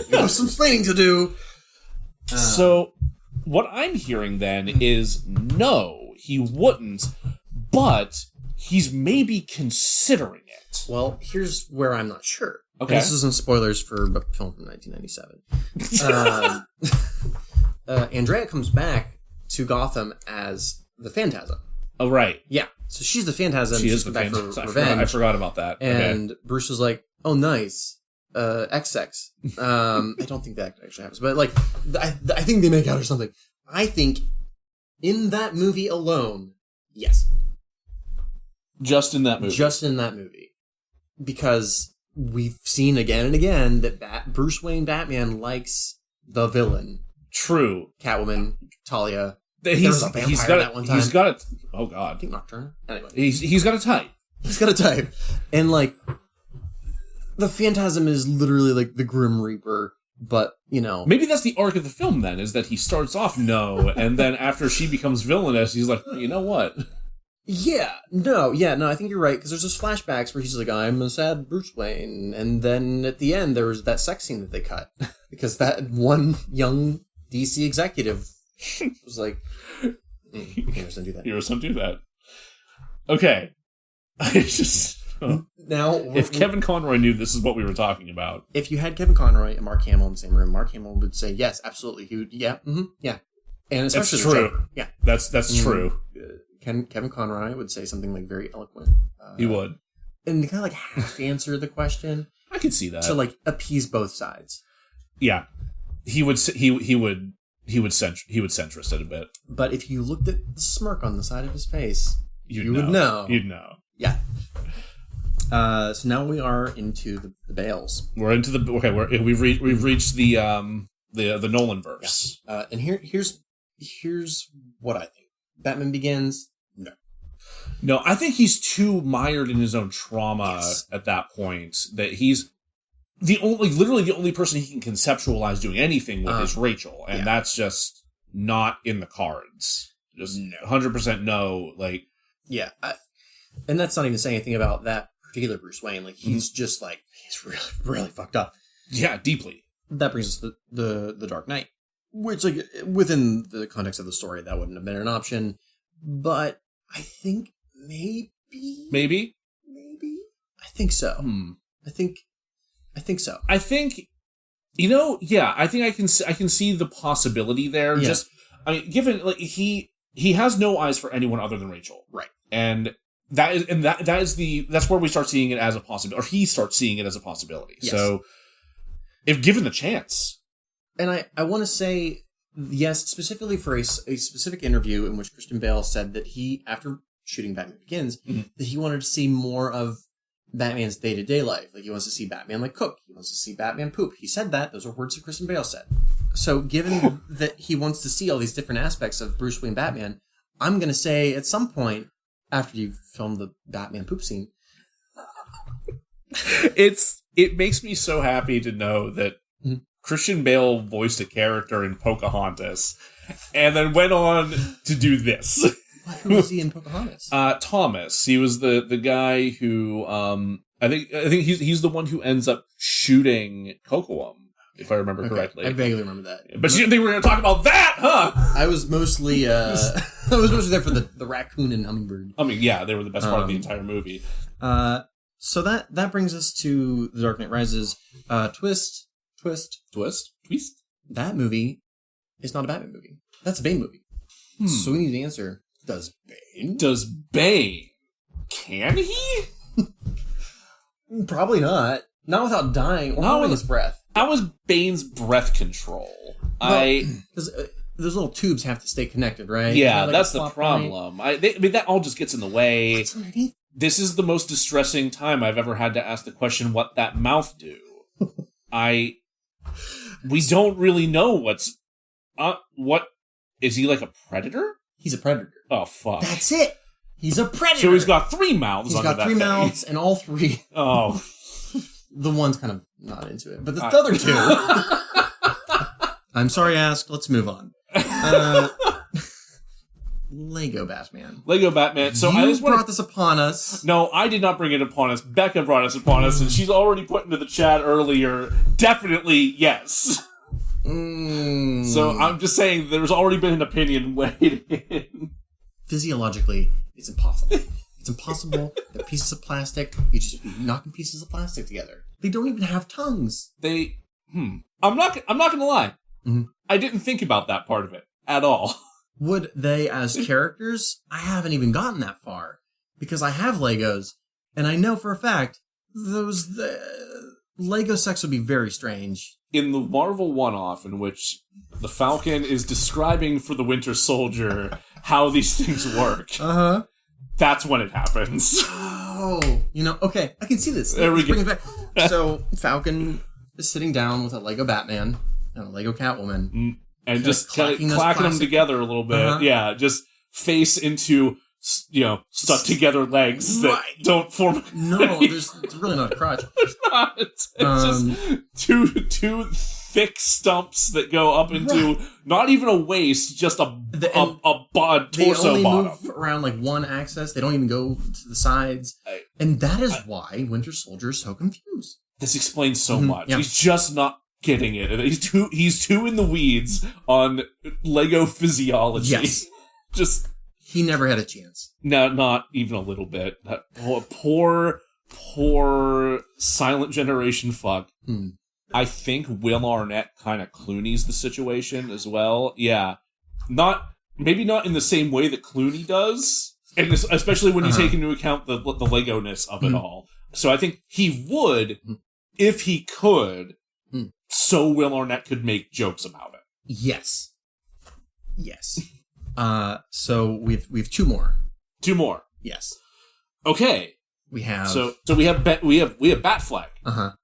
you have some explaining to do. So, what I'm hearing then is no, he wouldn't, but he's maybe considering it. Well, here's where I'm not sure. Okay. And this isn't spoilers for a film from 1997. Andrea comes back to Gotham as the Phantasm. Oh, right. Yeah. So she's the Phantasm. She is the back Phantasm. for revenge. I forgot about that. And Bruce was like, oh, nice. XX. I don't think that actually happens. But, like, I think they make out or something. I think in that movie alone, yes. Just in that movie. Just in that movie. Because we've seen again and again that Bruce Wayne Batman likes the villain. True. Catwoman, Talia. He's got that one time. He's got it. Oh God. I think Nocturne. Anyway, he's got a type. He's got a type, and like the Phantasm is literally like the Grim Reaper, but you know, maybe that's the arc of the film. Then is that he starts off and then after she becomes villainous, he's like, you know what? No, I think you're right, because there's those flashbacks where he's like, I'm a sad Bruce Wayne, and then at the end there was that sex scene that they cut, because that one young DC executive was like, heroes don't do that. Heroes don't do that. Okay. I just... Now, If Kevin Conroy knew this is what we were talking about. if you had Kevin Conroy and Mark Hamill in the same room, Mark Hamill would say, yes, absolutely. He would, yeah, yeah. And especially That's true. the Joker. Yeah. That's true. Kevin Conroy would say something like very eloquent. He would. And kind of like half answer the question I could see that. to like appease both sides. Yeah. He would centrist it a bit. But if you looked at the smirk on the side of his face, you would know. You'd know. Yeah. So now we are into the Bales. We're into the we've reached the Nolan verse. Yeah. And here's what I think. Batman Begins. No, I think he's too mired in his own trauma at that point that he's literally the only person he can conceptualize doing anything with is Rachel, and that's just not in the cards. Just 100% no. Like, yeah, and that's not even saying anything about that particular Bruce Wayne. Like, he's just like he's really, really fucked up. Yeah, deeply. That brings us to the Dark Knight, which, like, within the context of the story, that wouldn't have been an option. But I think maybe. I think so. I think so. I think, I think I can see the possibility there. Yeah. Just, I mean, given like he has no eyes for anyone other than Rachel, right? And that's where we start seeing it as a possibility, or he starts seeing it as a possibility. Yes. So, if given the chance, and I want to say yes, specifically for a specific interview in which Christian Bale said that he, after shooting Batman Begins, that he wanted to see more of Batman's day-to-day life. Like, he wants to see Batman, like, cook. He wants to see Batman poop. He said that. Those are words that Christian Bale said. So, given that he wants to see all these different aspects of Bruce Wayne Batman, I'm going to say at some point, after you've filmed the Batman poop scene... It makes me so happy to know that Christian Bale voiced a character in Pocahontas and then went on to do this. Who was he in Pocahontas? Thomas. He was the guy who I think he's the one who ends up shooting Kocoum, if I remember correctly. I vaguely remember that. But you didn't think we were going to talk about that, huh? I was mostly there for the raccoon and hummingbird. I mean, yeah, they were the best part of the entire movie. So that brings us to The Dark Knight Rises. Twist. That movie is not a Batman movie. That's a Bane movie. So we need to answer. Does Bane? Can he? Probably not. Not without dying or holding his breath. How is Bane's breath control? Because those little tubes have to stay connected, right? Yeah, that's the problem. I mean, that all just gets in the way. What's underneath? This is the most distressing time I've ever had to ask the question, what that mouth do? We don't really know what, is he like a predator? He's a predator. Oh, fuck. That's it. He's a predator. So he's got 3 mouths. He's got 3 mouths, and all 3. Oh. The one's kind of not into it, but the other 2. I'm sorry, ask. Let's move on. Lego Batman. So you I just brought this upon us. No, I did not bring it upon us. Becca brought us upon us, and she's already put into the chat earlier. Definitely yes. So I'm just saying there's already been an opinion waiting. Physiologically, it's impossible. It's impossible. They're pieces of plastic. You just be knocking pieces of plastic together. They don't even have tongues. I'm not gonna lie. I didn't think about that part of it at all. Would they, as characters? I haven't even gotten that far. Because I have Legos, and I know for a fact, the Lego sex would be very strange. In the Marvel one-off, in which the Falcon is describing for the Winter Soldier how these things work, that's when it happens. Oh, okay, I can see this. There we go. Bring it back. So, Falcon is sitting down with a Lego Batman and a Lego Catwoman. And just clacking them together a little bit. Yeah, just face into, stuck together legs that don't form. No, there's really not a crotch. There's not. It's just two thick stumps that go up into not even a waist, just a torso bottom. They only move around like one axis. They don't even go to the sides. And that is why Winter Soldier is so confused. This explains so much. Yeah. He's just not getting it. He's too in the weeds on Lego physiology. Yes. Just he never had a chance. No, not even a little bit. Poor poor Silent Generation fuck. I think Will Arnett kind of Clooney's the situation as well. Yeah. Maybe not in the same way that Clooney does, and especially when you take into account the Lego-ness of it all. So I think he would, if he could, so Will Arnett could make jokes about it. Yes. So we've two more. Two more. Yes. Okay. We have so we have Batfleck.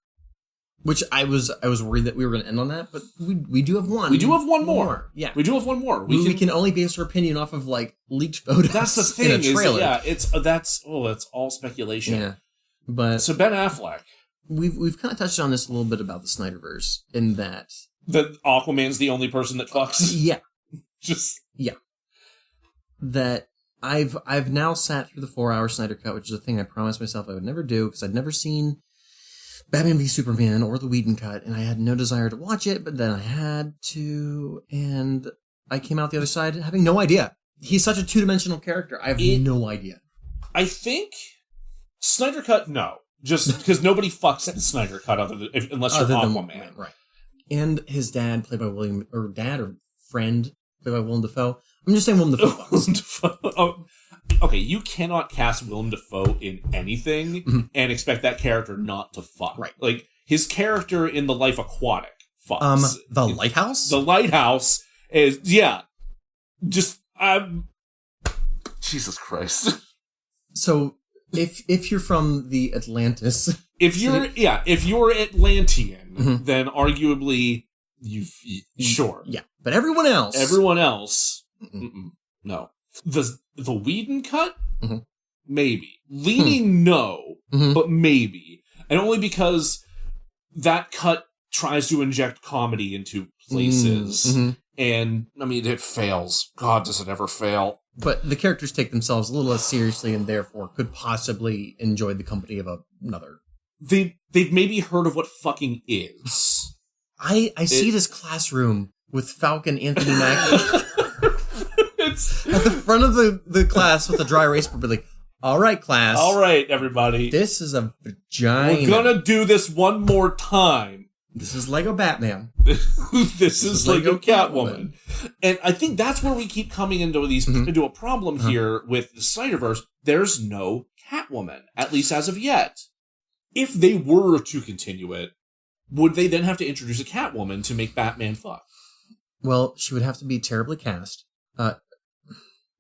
Which I was worried that we were going to end on that, but we do have one. We do have one more. Yeah, we do have one more. We can only base our opinion off of like leaked photos. That's the thing. In a trailer. It's all speculation. Yeah, but so Ben Affleck. We've kind of touched on this a little bit about the Snyderverse in that Aquaman's the only person that fucks. Yeah, yeah. That I've now sat through the 4-hour Snyder Cut, which is a thing I promised myself I would never do because I'd never seen Batman v Superman or the Whedon cut, and I had no desire to watch it, but then I had to, and I came out the other side having no idea. He's such a two-dimensional character. I have no idea. I think Snyder Cut, no. Just because nobody fucks the Snyder Cut unless you're Aquaman. Right. And his dad, played by friend, played by Willem Dafoe. I'm just saying Willem Dafoe. Willem Dafoe. Okay, you cannot cast Willem Dafoe in anything and expect that character not to fuck. Right. Like, his character in The Life Aquatic fucks. The Lighthouse? The Lighthouse is, just, Jesus Christ. So, if you're from the Atlantis... If you're Atlantean, then arguably, sure. Yeah, but everyone else... No. The Whedon cut? Maybe. Leaning no, but maybe. And only because that cut tries to inject comedy into places. And, I mean, it fails. God, does it ever fail. But the characters take themselves a little less seriously and therefore could possibly enjoy the company of another. They've maybe heard of what fucking is. I see this classroom with Falcon Anthony Mackie. At the front of the class with a dry erase paper, like, all right, class. All right, everybody. This is a vagina. We're gonna do this one more time. This is Lego Batman. this is Lego Catwoman. And I think that's where we keep coming into into a problem here with the Snyderverse. There's no Catwoman, at least as of yet. If they were to continue it, would they then have to introduce a Catwoman to make Batman fuck? Well, she would have to be terribly cast.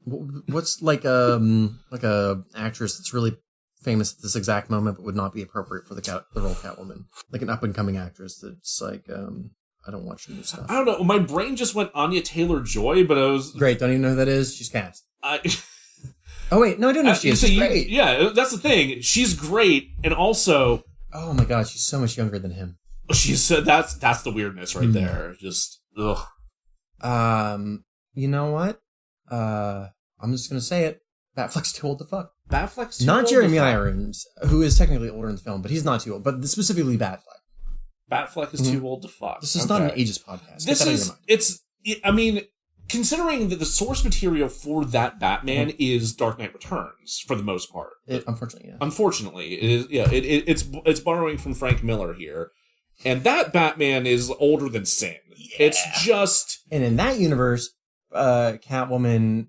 What's like a actress that's really famous at this exact moment but would not be appropriate for the role of Catwoman, like an up and coming actress that's like I don't watch new stuff. I don't know. My brain just went Anya Taylor-Joy, but I was great. Don't even know who that is. She's cast. Oh wait, no, I don't know. She's great. Yeah, that's the thing. She's great, and also, oh my god, she's so much younger than him. She's that's the weirdness right there. Just ugh. You know what? I'm just gonna say it. Batfleck's too old to fuck. Batfleck's too not old Jeremy to fuck. Irons, who is technically older in the film, but he's not too old. But specifically Batfleck. Batfleck is too old to fuck. This is not an ageist podcast. I mean, considering that the source material for that Batman is Dark Knight Returns for the most part. Unfortunately, it is. Yeah, it's borrowing from Frank Miller here, and that Batman is older than sin. Yeah. It's just, and in that universe, Catwoman,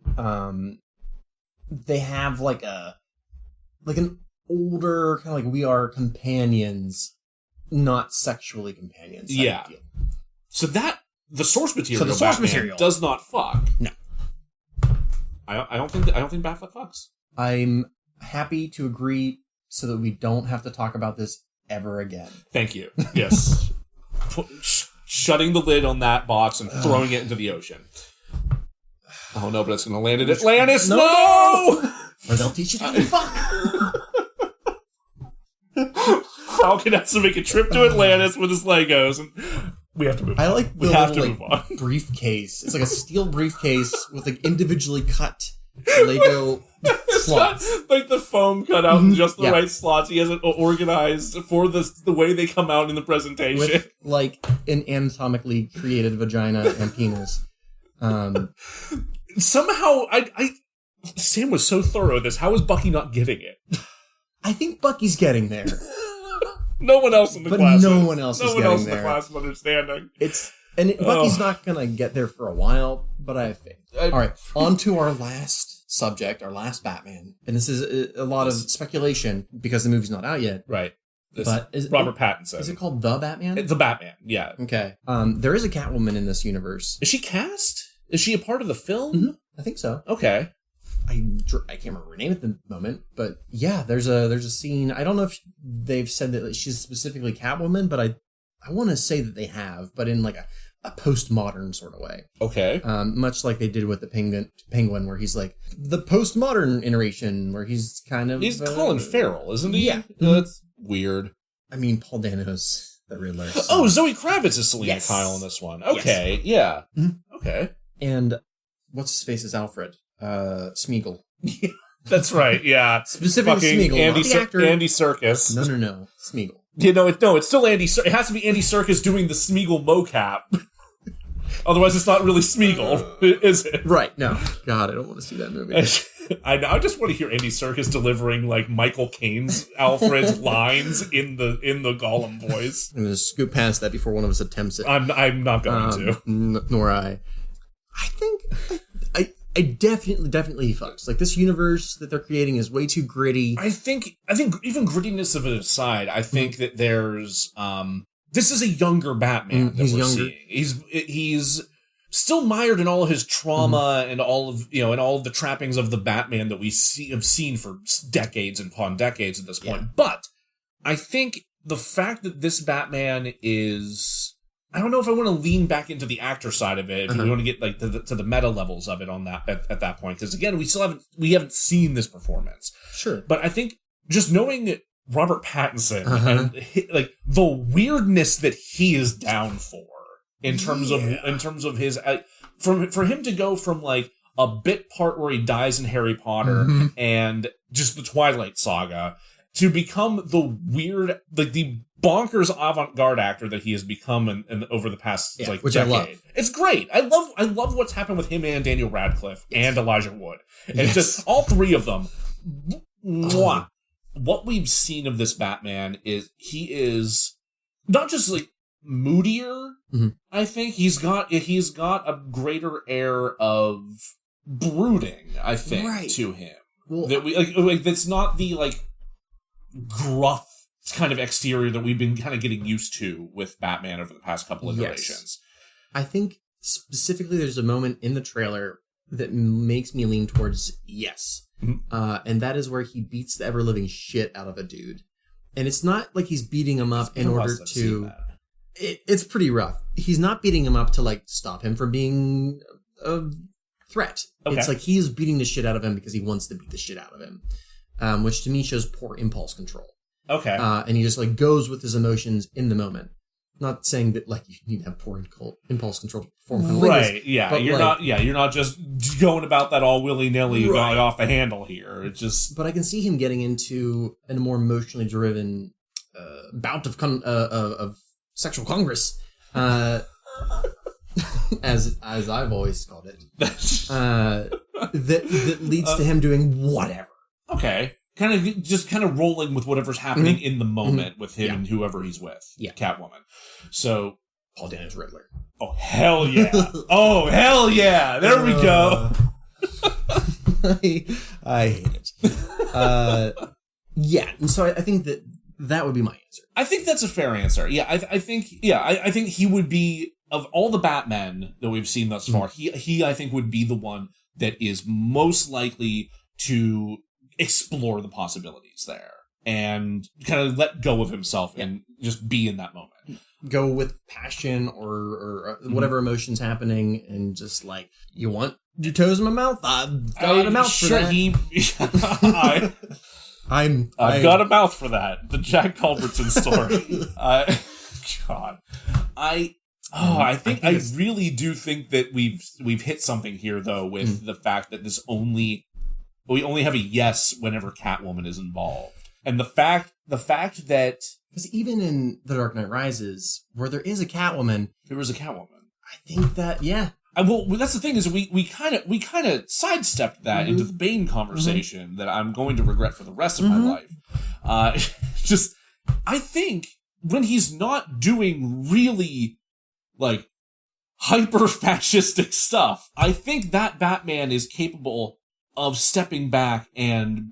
they have like an older kind of like we are companions, not sexually companions. Yeah. So that the source material, does not fuck. No. I don't think Batfleck fucks. I'm happy to agree so that we don't have to talk about this ever again. Thank you. Yes. Shutting the lid on that box and throwing it into the ocean. Oh no, but it's going to land at Atlantis. No! Or they'll teach you to fuck. Falcon has to make a trip to Atlantis with his Legos, and we have to move on. I like we have to move on. Briefcase. It's like a steel briefcase with like individually cut Lego slots. Like the foam cut out in just the right slots. He has it organized for the way they come out in the presentation. With like an anatomically created vagina and penis. Somehow, Sam was so thorough at this. How is Bucky not getting it? I think Bucky's getting there. No one else in the But class. no one else is No one getting else in the there. class is understanding. Bucky's not gonna get there for a while, but I have faith. All right, on to our last subject, our last Batman, and this is a lot of speculation because the movie's not out yet. Right. But is Robert Pattinson. Is it called The Batman? It's the Batman, yeah. Okay. There is a Catwoman in this universe. Is she cast? Is she a part of the film? Mm-hmm. I think so. Okay. I can't remember her name at the moment, but yeah, there's a scene. I don't know if they've said that she's specifically Catwoman, but I want to say that they have, but in like a postmodern sort of way. Okay. Much like they did with the Penguin, where he's like the postmodern iteration, where he's kind of Colin Farrell, isn't he? Yeah. That's weird. I mean, Paul Dano's the Riddler. So. Oh, Zoe Kravitz is Selena Yes. Kyle in this one. Okay, yeah. Mm-hmm. Okay. And what's his face is Alfred Smeagol. That's right, yeah. Specifically Fucking Smeagol, Andy, not the actor. Andy Serkis. No, Smeagol. It's still Andy Serkis. It has to be Andy Serkis doing the Smeagol mocap. Otherwise, it's not really Smeagol, is it? Right, no. God, I don't want to see that movie. I know. I just want to hear Andy Serkis delivering like Michael Caine's Alfred's lines in the Gollum voice. I'm going to scoot past that before one of us attempts it. I'm not going to. Nor I. I think I definitely he fucks. Like, this universe that they're creating is way too gritty. I think even grittiness of it aside, I think that there's this is a younger Batman that he's we're younger. seeing. He's still mired in all of his trauma and all of the trappings of the Batman that we have seen for decades and upon decades at this point. Yeah. But I think the fact that this Batman is, I don't know if I want to lean back into the actor side of it. If we want to get like to the meta levels of it on that at that point, because again, we haven't seen this performance. Sure. But I think just knowing Robert Pattinson and like the weirdness that he is down for in terms of his for him to go from like a bit part where he dies in Harry Potter and just the Twilight Saga to become the weird, like the bonkers avant-garde actor that he has become in over the past which decade. I love. It's great. I love what's happened with him and Daniel Radcliffe and Elijah Wood. And it's just all three of them. Mwah. What we've seen of this Batman is he is not just like moodier. I think he's got a greater air of brooding, I think, to him. Well, that we like that's not the like gruff kind of exterior that we've been kind of getting used to with Batman over the past couple of iterations. I think specifically there's a moment in the trailer that makes me lean towards yes. And that is where he beats the ever-living shit out of a dude. And it's not like he's beating him up in order to... It's pretty rough. He's not beating him up to like stop him from being a threat. Okay. It's like he's beating the shit out of him because he wants to beat the shit out of him. Which to me shows poor impulse control. Okay. And he just like goes with his emotions in the moment. Not saying that like you need to have poor impulse control to perform. Right. Yeah. You're not just going about that all willy-nilly going off the handle here. It's just. But I can see him getting into a more emotionally driven bout of sexual congress, as I've always called it. That leads to him doing whatever. Okay. Kind of rolling with whatever's happening in the moment with him and whoever he's with. Yeah. Catwoman. So. Paul Dano's Riddler. Oh, hell yeah. Oh, hell yeah. There we go. I hate it. Yeah. And so I think that would be my answer. I think that's a fair answer. Yeah. I think he would be, of all the Batmen that we've seen thus far, he I think would be the one that is most likely to explore the possibilities there and kind of let go of himself and just be in that moment. Go with passion or whatever emotion's happening and just like, you want your toes in my mouth? I've got a mouth for that. I've got a mouth for that. The Jack Culbertson story. God. I really do think that we've hit something here though with the fact that we only have a yes whenever Catwoman is involved. And the fact that... Because even in The Dark Knight Rises, where there is a Catwoman... There is a Catwoman. I think that, Well, that's the thing is we kind of sidestepped that into the Bane conversation that I'm going to regret for the rest of my life. Just, I think when he's not doing really, like, hyper-fascistic stuff, I think that Batman is capable of stepping back and,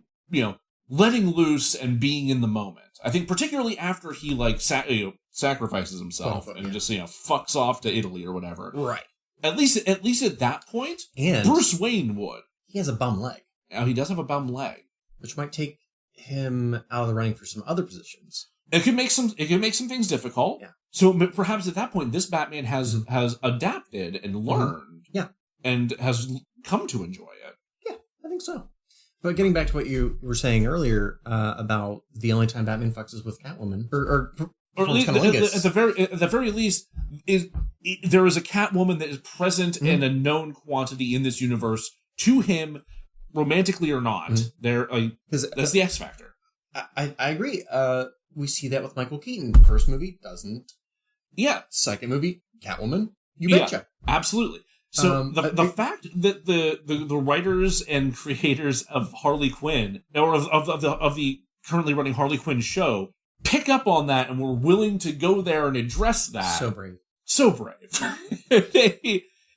letting loose and being in the moment. I think particularly after he, like, sacrifices himself and just, fucks off to Italy or whatever. Right. At least at that point, and Bruce Wayne would. He has a bum leg. Now, he does have a bum leg. Which might take him out of the running for some other positions. It could make some things difficult. Yeah. So perhaps at that point, this Batman has adapted and learned. Yeah. And has come to enjoy it. Yeah, I think so. But getting back to what you were saying earlier about the only time Batman fucks with Catwoman, or at least at the very least, there is a Catwoman that is present in a known quantity in this universe to him, romantically or not. That's the X factor. I agree. We see that with Michael Keaton. First movie doesn't. Yeah. Second movie, Catwoman. You betcha. Yeah, absolutely. So the fact that the writers and creators of Harley Quinn, or of the currently running Harley Quinn show, pick up on that and were willing to go there and address that. So brave.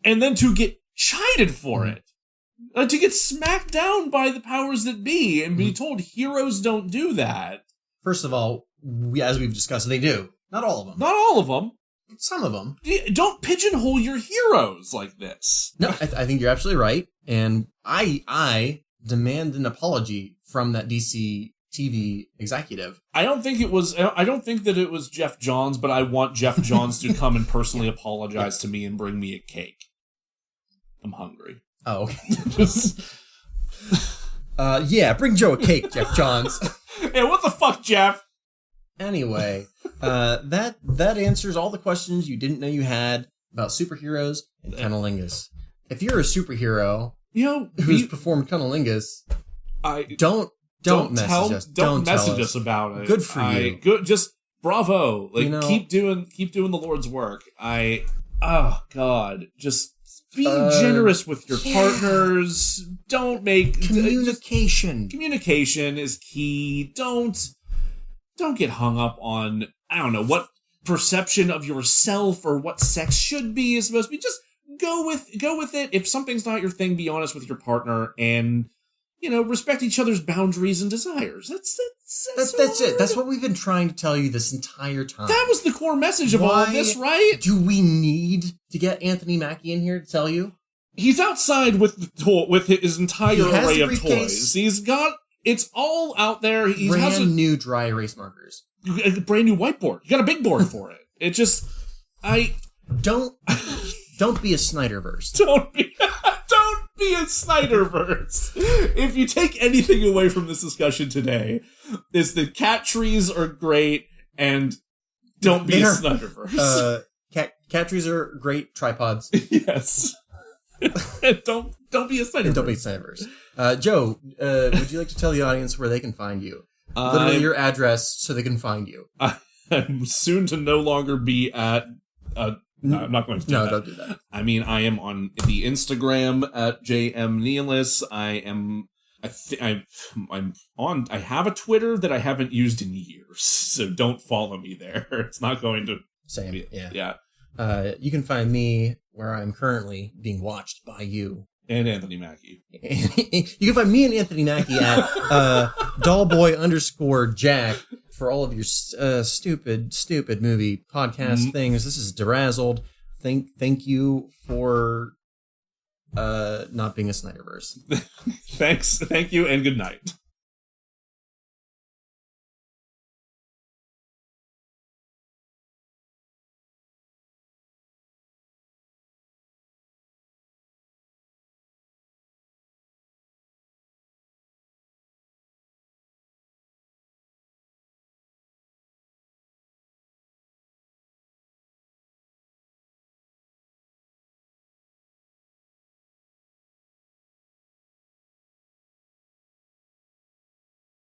And then to get chided for it. To get smacked down by the powers that be and be told heroes don't do that. First of all, as we've discussed, they do. Not all of them. Not all of them. Some of them. Don't pigeonhole your heroes like this. No, I think you're absolutely right. And I demand an apology from that DC TV executive. I don't think that it was Jeff Johns, but I want Jeff Johns to come and personally apologize to me and bring me a cake. I'm hungry. Oh, okay. Bring Joe a cake, Jeff Johns. Hey, what the fuck, Jeff? Anyway, that answers all the questions you didn't know you had about superheroes and cunnilingus. If you're a superhero, who's performed cunnilingus, don't message us. Don't message us about it. Good for you. Just bravo. Like keep doing the Lord's work. Just be generous with your partners. Don't make communication. Communication is key. Don't get hung up on, I don't know, what perception of yourself or what sex should be is supposed to be. Just go with it. If something's not your thing, be honest with your partner and, respect each other's boundaries and desires. That's it. That's what we've been trying to tell you this entire time. That was the core message of all of this, right? Do we need to get Anthony Mackie in here to tell you? He's outside with his entire array of toys. He's got... It's all out there. He has new dry erase markers. A brand new whiteboard. You got a big board for it. It just... Don't be a Snyderverse. Don't be a Snyderverse. If you take anything away from this discussion today, it's that cat trees are great and don't be a Snyderverse. Cat trees are great tripods. Yes. Don't be a Snyderverse. Don't be a Snyderverse. Joe, would you like to tell the audience where they can find you? Literally your address so they can find you. I'm soon to no longer be at... No, I'm not going to do that. No, don't do that. I mean, I am on the Instagram at JMNealis. I have a Twitter that I haven't used in years, so don't follow me there. It's not going to... Same, yeah. Yeah. You can find me where I'm currently being watched by you. And Anthony Mackie. You can find me and Anthony Mackie at dollboy_Jack for all of your stupid movie podcast things. This is DeRazzled. Thank you for not being a Snyderverse. Thanks. Thank you and good night.